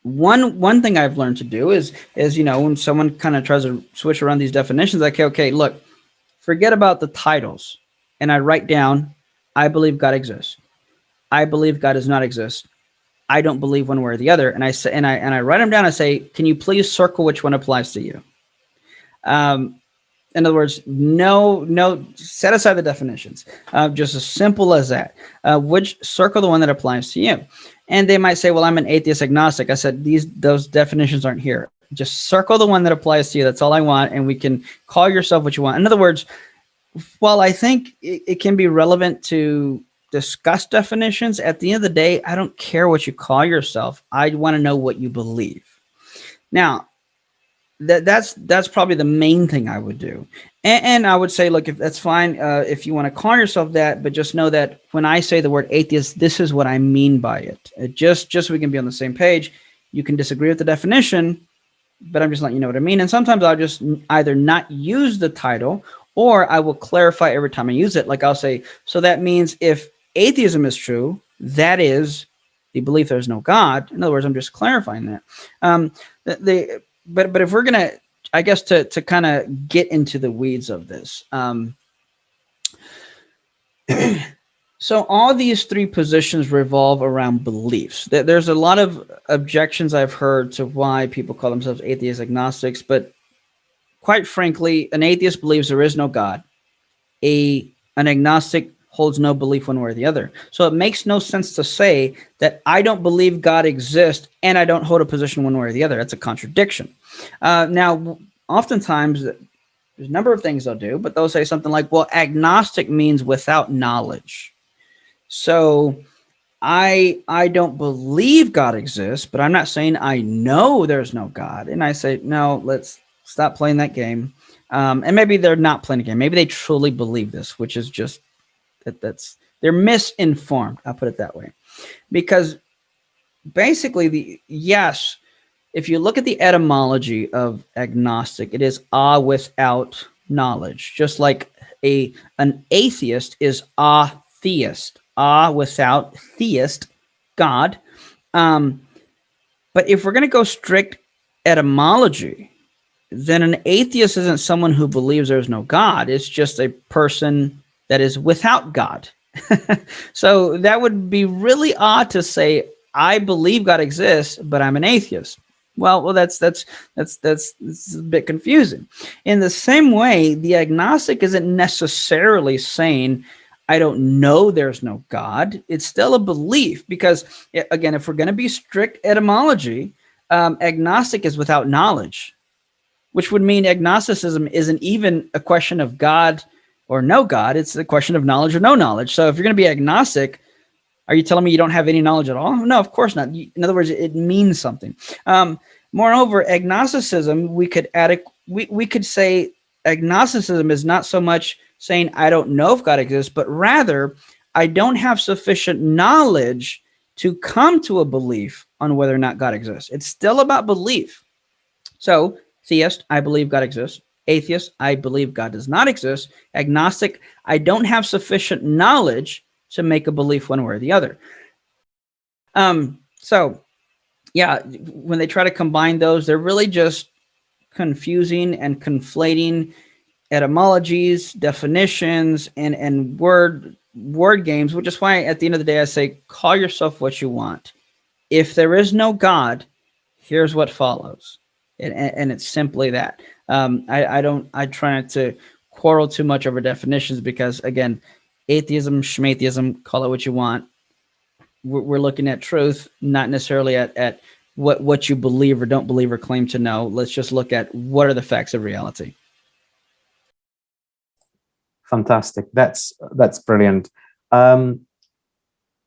Speaker 1: One thing I've learned to do is when someone kind of tries to switch around these definitions, like, okay, look, forget about the titles, and I write down, I believe God exists. I believe God does not exist. I don't believe one way or the other. And I say, and I write them down. I say, can you please circle which one applies to you? In other words, no, set aside the definitions. Just as simple as that. Which circle the one that applies to you? And they might say, well, I'm an atheist agnostic. I said, those definitions aren't here. Just circle the one that applies to you. That's all I want. And we can call yourself what you want. In other words, while I think it can be relevant to discuss definitions, at the end of the day, I don't care what you call yourself. I want to know what you believe. Now, that's probably the main thing I would do. And I would say, look, if that's fine, if you want to call yourself that, but just know that when I say the word atheist, this is what I mean by it. Just so we can be on the same page. You can disagree with the definition, but I'm just letting you know what I mean. And sometimes I'll just either not use the title, or I will clarify every time I use it. Like I'll say, so that means if atheism is true, that is the belief there's no God. In other words, I'm just clarifying that. But if we're gonna, I guess to kind of get into the weeds of this, so all these three positions revolve around beliefs. There's a lot of objections I've heard to why people call themselves atheist agnostics, but quite frankly, an atheist believes there is no God. An agnostic holds no belief one way or the other. So it makes no sense to say that I don't believe God exists and I don't hold a position one way or the other. That's a contradiction. Now, oftentimes, there's a number of things they'll do, but they'll say something like, well, agnostic means without knowledge. So I don't believe God exists, but I'm not saying I know there's no God. And I say, no, let's stop playing that game. And maybe they're not playing a game. Maybe they truly believe this, which is just they're misinformed. I'll put it that way, because basically if you look at the etymology of agnostic, it is without knowledge, just like an atheist is theist, without theist, God. But if we're going to go strict etymology, then an atheist isn't someone who believes there's no God. It's just a person that is without God. So that would be really odd to say, I believe God exists, but I'm an atheist. Well, that's a bit confusing. In the same way, the agnostic isn't necessarily saying, I don't know there's no God. It's still a belief, because, again, if we're going to be strict etymology, agnostic is without knowledge, which would mean agnosticism isn't even a question of God or no God. It's a question of knowledge or no knowledge. So if you're going to be agnostic, are you telling me you don't have any knowledge at all? No, of course not. In other words, it means something. Moreover, agnosticism, we could say agnosticism is not so much saying I don't know if God exists, but rather I don't have sufficient knowledge to come to a belief on whether or not God exists. It's still about belief. So theist, I believe God exists. Atheist, I believe God does not exist. Agnostic, I don't have sufficient knowledge to make a belief one way or the other. So yeah, when they try to combine those, they're really just confusing and conflating etymologies, definitions, and word games, which is why at the end of the day I say, call yourself what you want. If there is no God, here's what follows. And it's simply that. I try not to quarrel too much over definitions, because, again, atheism, schmatheism, call it what you want. We're looking at truth, not necessarily at what you believe or don't believe or claim to know. Let's just look at what are the facts of reality.
Speaker 2: Fantastic. That's brilliant.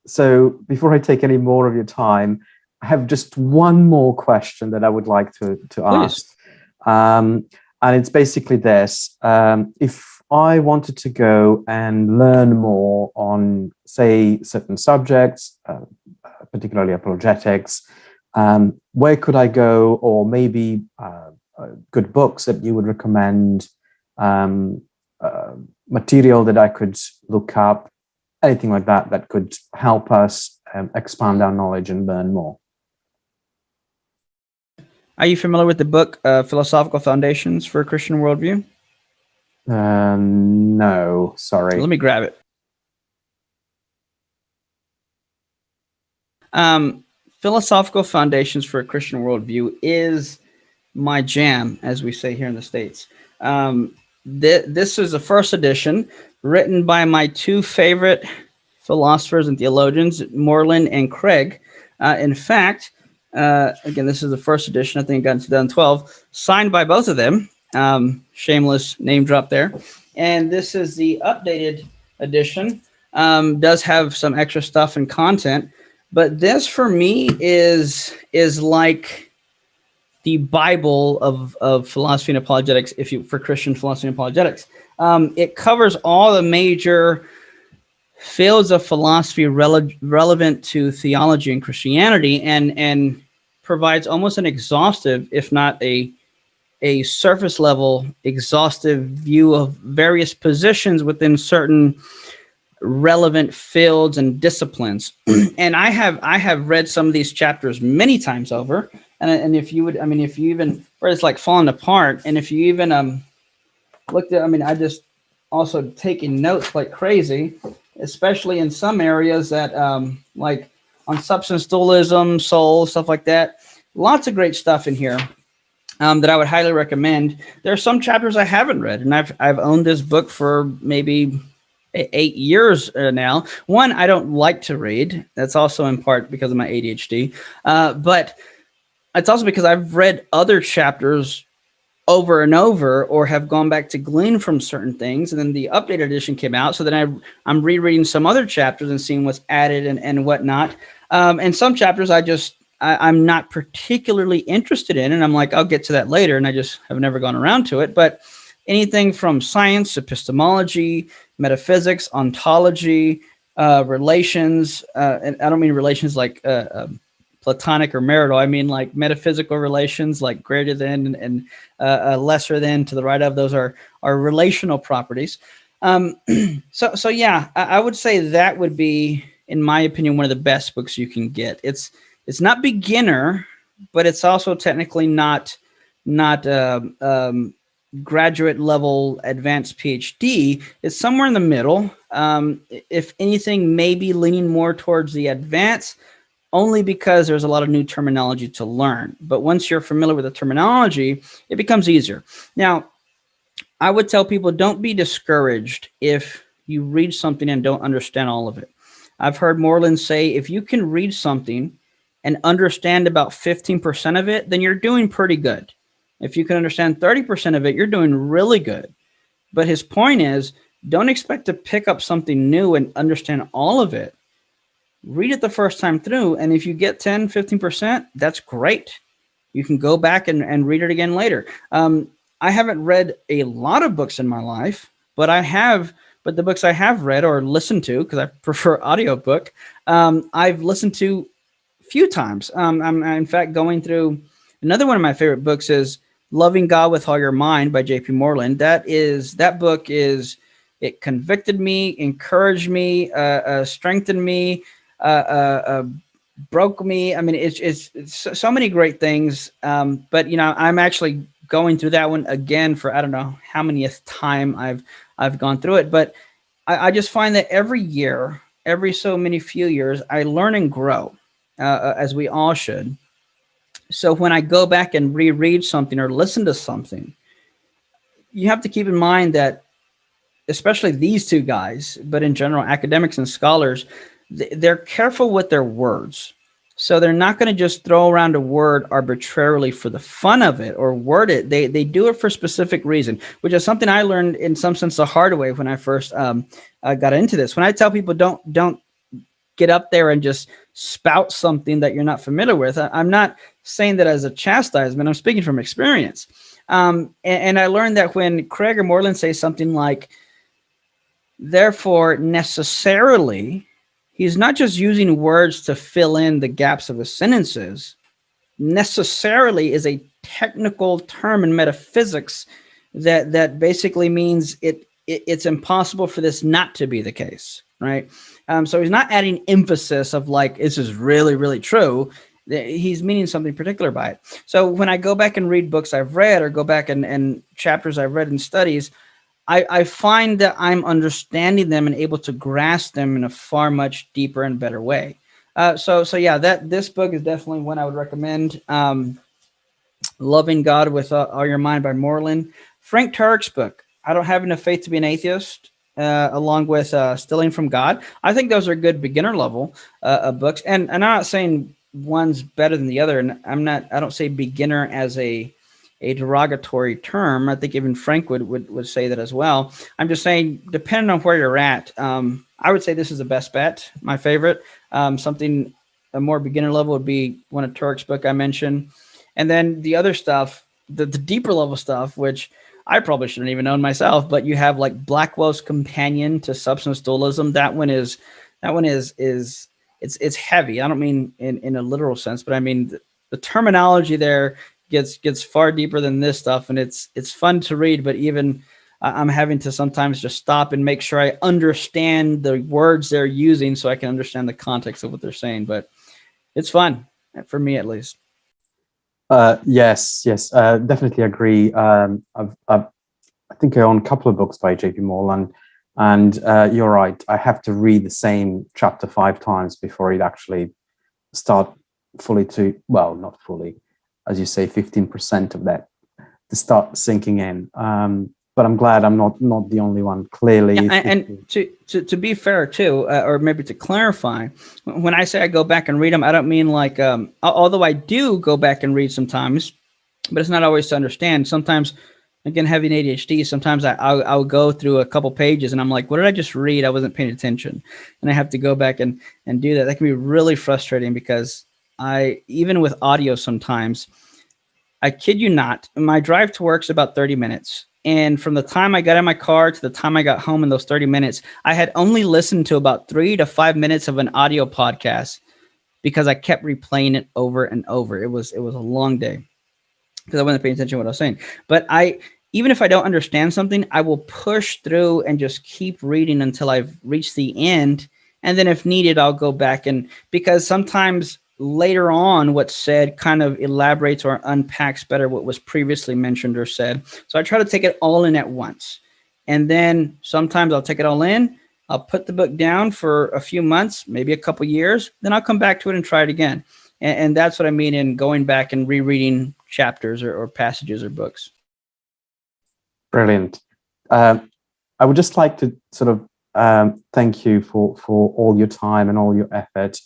Speaker 2: So before I take any more of your time, I have just one more question that I would like to ask. And it's basically this. If I wanted to go and learn more on, say, certain subjects, particularly apologetics, where could I go? Or maybe good books that you would recommend, material that I could look up, anything like that that could help us expand our knowledge and learn more.
Speaker 1: Are you familiar with the book Philosophical Foundations for a Christian Worldview?
Speaker 2: No, sorry.
Speaker 1: Let me grab it. Philosophical Foundations for a Christian Worldview is my jam, as we say here in the States. This is the first edition, written by my two favorite philosophers and theologians, Moreland and Craig. In fact, again, this is the first edition. I think it got in 2012, signed by both of them. Shameless name drop there. And this is the updated edition. Does have some extra stuff and content, but this for me is like the Bible of philosophy and apologetics, for Christian philosophy and apologetics. It covers all the major fields of philosophy relevant to theology and Christianity, and provides almost an exhaustive, if not a surface level exhaustive view of various positions within certain relevant fields and disciplines. And I have read some of these chapters many times over. And if you would, if you even, where it's like falling apart, and if you even looked at, I just also taking notes like crazy, especially in some areas that like on substance dualism, soul, stuff like that. Lots of great stuff in here that I would highly recommend. There are some chapters I haven't read, and I've owned this book for maybe 8 years now. One, I don't like to read. That's also in part because of my ADHD, but it's also because I've read other chapters over and over, or have gone back to glean from certain things. And then the updated edition came out. So then I'm rereading some other chapters and seeing what's added and whatnot. And some chapters I'm not particularly interested in, and I'm like, I'll get to that later. And I just have never gone around to it. But anything from science, epistemology, metaphysics, ontology, relations, and I don't mean relations like platonic or marital. I mean like metaphysical relations, like greater than and lesser than, to the right of. Those are relational properties. So yeah, I would say that would be, in my opinion, one of the best books you can get. It's not beginner, but it's also technically not graduate level advanced PhD. It's somewhere in the middle. If anything, maybe leaning more towards the advanced, only because there's a lot of new terminology to learn. But once you're familiar with the terminology, it becomes easier. Now, I would tell people, don't be discouraged if you read something and don't understand all of it. I've heard Moreland say, if you can read something and understand about 15% of it, then you're doing pretty good. If you can understand 30% of it, you're doing really good. But his point is, don't expect to pick up something new and understand all of it. Read it the first time through, and if you get 10, 15%, that's great. You can go back and read it again later. I haven't read a lot of books in my life, but the books I have read or listened to, because I prefer audiobook, I've listened to a few times. I'm in fact going through another one of my favorite books is Loving God with All Your Mind by J.P. Moreland. That book it convicted me, encouraged me, strengthened me, broke me. It's so many great things. But I'm actually going through that one again for I don't know how manyth time I've gone through it. But I just find that every year, every so many few years, I learn and grow, as we all should. So when I go back and reread something or listen to something, you have to keep in mind that, especially these two guys, but in general, academics and scholars, they're careful with their words. So they're not going to just throw around a word arbitrarily for the fun of it or word it. They do it for a specific reason, which is something I learned in some sense the hard way when I first got into this. When I tell people don't get up there and just spout something that you're not familiar with, I'm not saying that as a chastisement. I'm speaking from experience. And I learned that when Craig or Moreland say something like, therefore, necessarily, he's not just using words to fill in the gaps of his sentences, necessarily is a technical term in metaphysics that basically means it's impossible for this not to be the case, right? So he's not adding emphasis of like this is really really true. He's meaning something particular by it. So when I go back and read books I've read or go back and chapters I've read in studies, I find that I'm understanding them and able to grasp them in a far much deeper and better way. So yeah, that this book is definitely one I would recommend. Loving God with All Your Mind by Moreland. Frank Turek's book, I Don't Have Enough Faith to Be an Atheist, along with Stealing from God. I think those are good beginner level books. And I'm not saying one's better than the other. And I don't say beginner as a derogatory term. I think even Frank would say that as well. I'm just saying, depending on where you're at, I would say this is the best bet. My favorite, something a more beginner level would be one of Turek's book I mentioned. And then the other stuff, the deeper level stuff, which I probably shouldn't even own myself, but you have like Blackwell's Companion to Substance Dualism. That one is it's heavy. I don't mean in a literal sense, but I mean the terminology there gets far deeper than this stuff, and it's fun to read. But even I'm having to sometimes just stop and make sure I understand the words they're using, so I can understand the context of what they're saying. But it's fun for me, at least.
Speaker 2: Yes, definitely agree. I think I own a couple of books by J.P. Moreland, and you're right. I have to read the same chapter 5 times before it actually start fully not fully, as you say, 15% of that to start sinking in. But I'm glad I'm not the only one. Clearly,
Speaker 1: yeah, and to be fair too, or maybe to clarify, when I say I go back and read them, I don't mean like although I do go back and read sometimes, but it's not always to understand. Sometimes, again, having ADHD, sometimes I'll go through a couple pages and I'm like, what did I just read? I wasn't paying attention, and I have to go back and do that. That can be really frustrating because even with audio sometimes, I kid you not, my drive to work is about 30 minutes. And from the time I got in my car to the time I got home in those 30 minutes, I had only listened to about 3 to 5 minutes of an audio podcast because I kept replaying it over and over. It was a long day because I wasn't paying attention to what I was saying. But even if I don't understand something, I will push through and just keep reading until I've reached the end. And then if needed, I'll go back because sometimes later on what's said kind of elaborates or unpacks better what was previously mentioned or said. So I try to take it all in at once. And then sometimes I'll take it all in. I'll put the book down for a few months, maybe a couple years. Then I'll come back to it and try it again. And that's what I mean in going back and rereading chapters or passages or books.
Speaker 2: Brilliant. I would just like to sort of thank you for all your time and all your effort.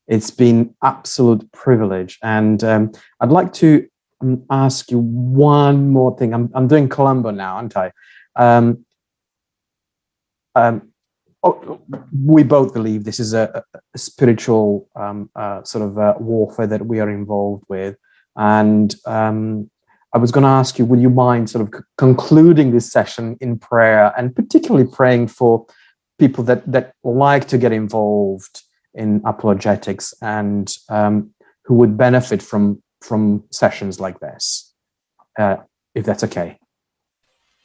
Speaker 2: It's been absolute privilege, and I'd like to ask you one more thing. I'm doing Columbo now, aren't I? We both believe this is a spiritual sort of warfare that we are involved with, and I was going to ask you, would you mind sort of concluding this session in prayer, and particularly praying for people that like to get involved in apologetics and who would benefit from sessions like this, if that's okay.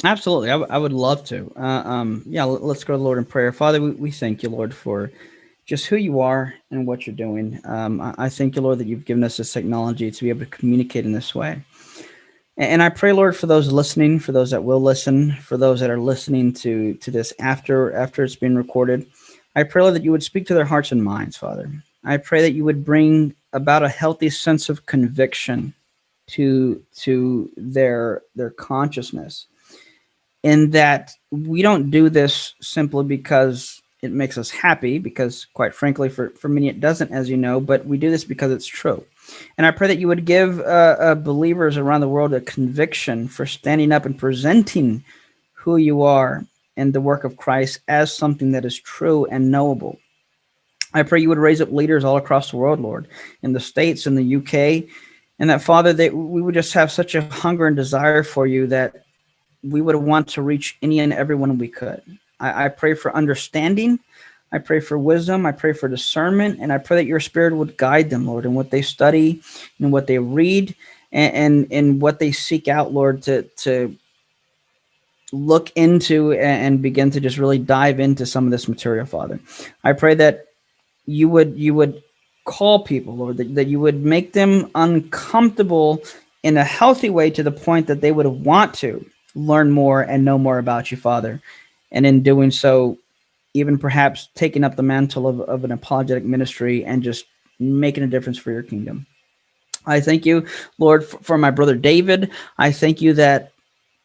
Speaker 1: Absolutely. I would love to. Let's go to the Lord in prayer. Father, we thank you, Lord, for just who you are and what you're doing. I thank you, Lord, that you've given us this technology to be able to communicate in this way. And I pray, Lord, for those listening, for those that will listen, for those that are listening to this after it's been recorded. I pray, Lord, that you would speak to their hearts and minds, Father. I pray that you would bring about a healthy sense of conviction to their consciousness, in that we don't do this simply because it makes us happy, because quite frankly, for many it doesn't, as you know, but we do this because it's true. And I pray that you would give believers around the world a conviction for standing up and presenting who you are and the work of Christ as something that is true and knowable. I pray you would raise up leaders all across the world, Lord, in the States, in the UK, and that, Father, that we would just have such a hunger and desire for you that we would want to reach any and everyone we could. I pray for understanding. I pray for wisdom. I pray for discernment. And I pray that your Spirit would guide them, Lord, in what they study and what they read and what they seek out, Lord, to look into and begin to just really dive into some of this material, Father. I pray that you would call people, Lord, that you would make them uncomfortable in a healthy way to the point that they would want to learn more and know more about you, Father. And in doing so, even perhaps taking up the mantle of an apologetic ministry and just making a difference for your kingdom. I thank you, Lord, for my brother David. I thank you that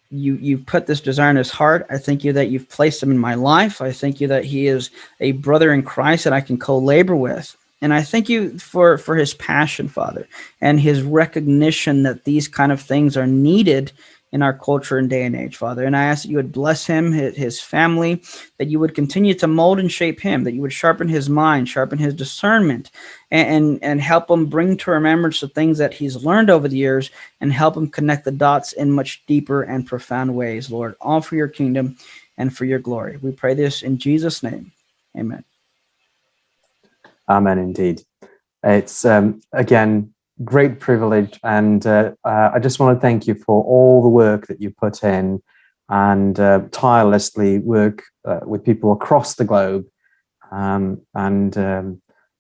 Speaker 1: you've put this desire in his heart. I thank you that you've placed him in my life. I thank you that he is a brother in Christ that I can co-labor with. And I thank you for his passion, Father, and his recognition that these kind of things are needed in our culture and day and age, Father. And I ask that you would bless him, his family, that you would continue to mold and shape him, that you would sharpen his mind, sharpen his discernment, and help him bring to remembrance the things that he's learned over the years and help him connect the dots in much deeper and profound ways, Lord, all for your kingdom and for your glory. We pray this in Jesus' name. Amen.
Speaker 2: Amen, indeed. It's, again, great privilege. And I just want to thank you for all the work that you put in and tirelessly work with people across the globe.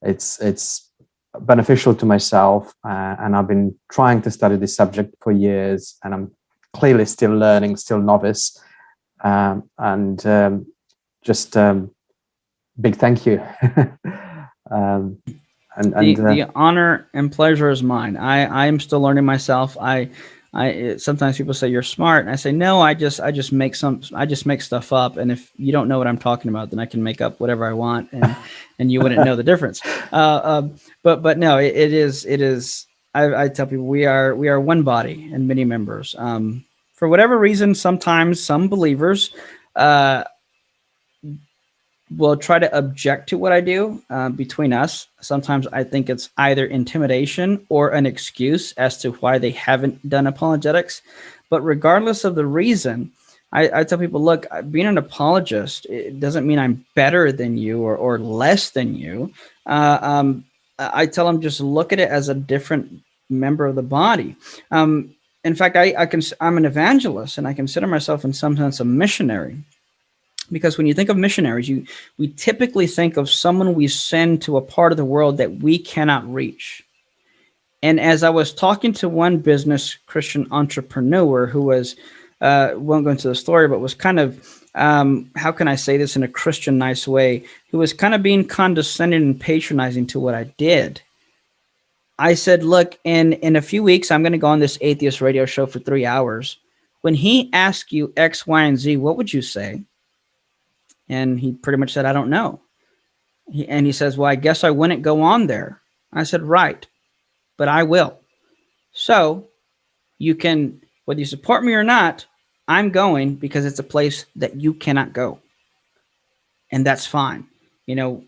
Speaker 2: It's beneficial to myself. And I've been trying to study this subject for years, and I'm clearly still learning, still novice. Just big thank you.
Speaker 1: The honor and pleasure is mine. I am still learning myself. I sometimes people say you're smart, and I say no. I just make stuff up, and if you don't know what I'm talking about, then I can make up whatever I want, and you wouldn't know the difference. But no, it is. I tell people we are one body and many members. For whatever reason, sometimes some believers will try to object to what I do between us. Sometimes I think it's either intimidation or an excuse as to why they haven't done apologetics. But regardless of the reason, I tell people, look, being an apologist, it doesn't mean I'm better than you or less than you. I tell them just look at it as a different member of the body. In fact, I'm an evangelist, and I consider myself in some sense a missionary. Because when you think of missionaries, we typically think of someone we send to a part of the world that we cannot reach. And as I was talking to one business Christian entrepreneur who was, won't go into the story, but was kind of, how can I say this in a Christian nice way, who was kind of being condescending and patronizing to what I did. I said, look, in a few weeks, I'm going to go on this atheist radio show for 3 hours. When he asks you X, Y, and Z, what would you say? And he pretty much said, I don't know. And he says, well, I guess I wouldn't go on there. I said, right, but I will. So you can, whether you support me or not, I'm going because it's a place that you cannot go. And that's fine. You know,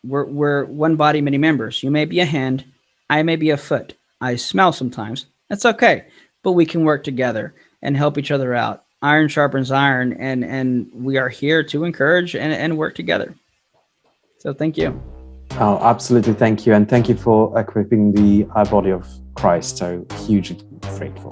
Speaker 1: we're one body, many members. You may be a hand. I may be a foot. I smell sometimes. That's okay. But we can work together and help each other out. Iron sharpens iron, and we are here to encourage and work together. So thank you.
Speaker 2: Oh, absolutely. Thank you. And thank you for equipping the body of Christ. So hugely grateful.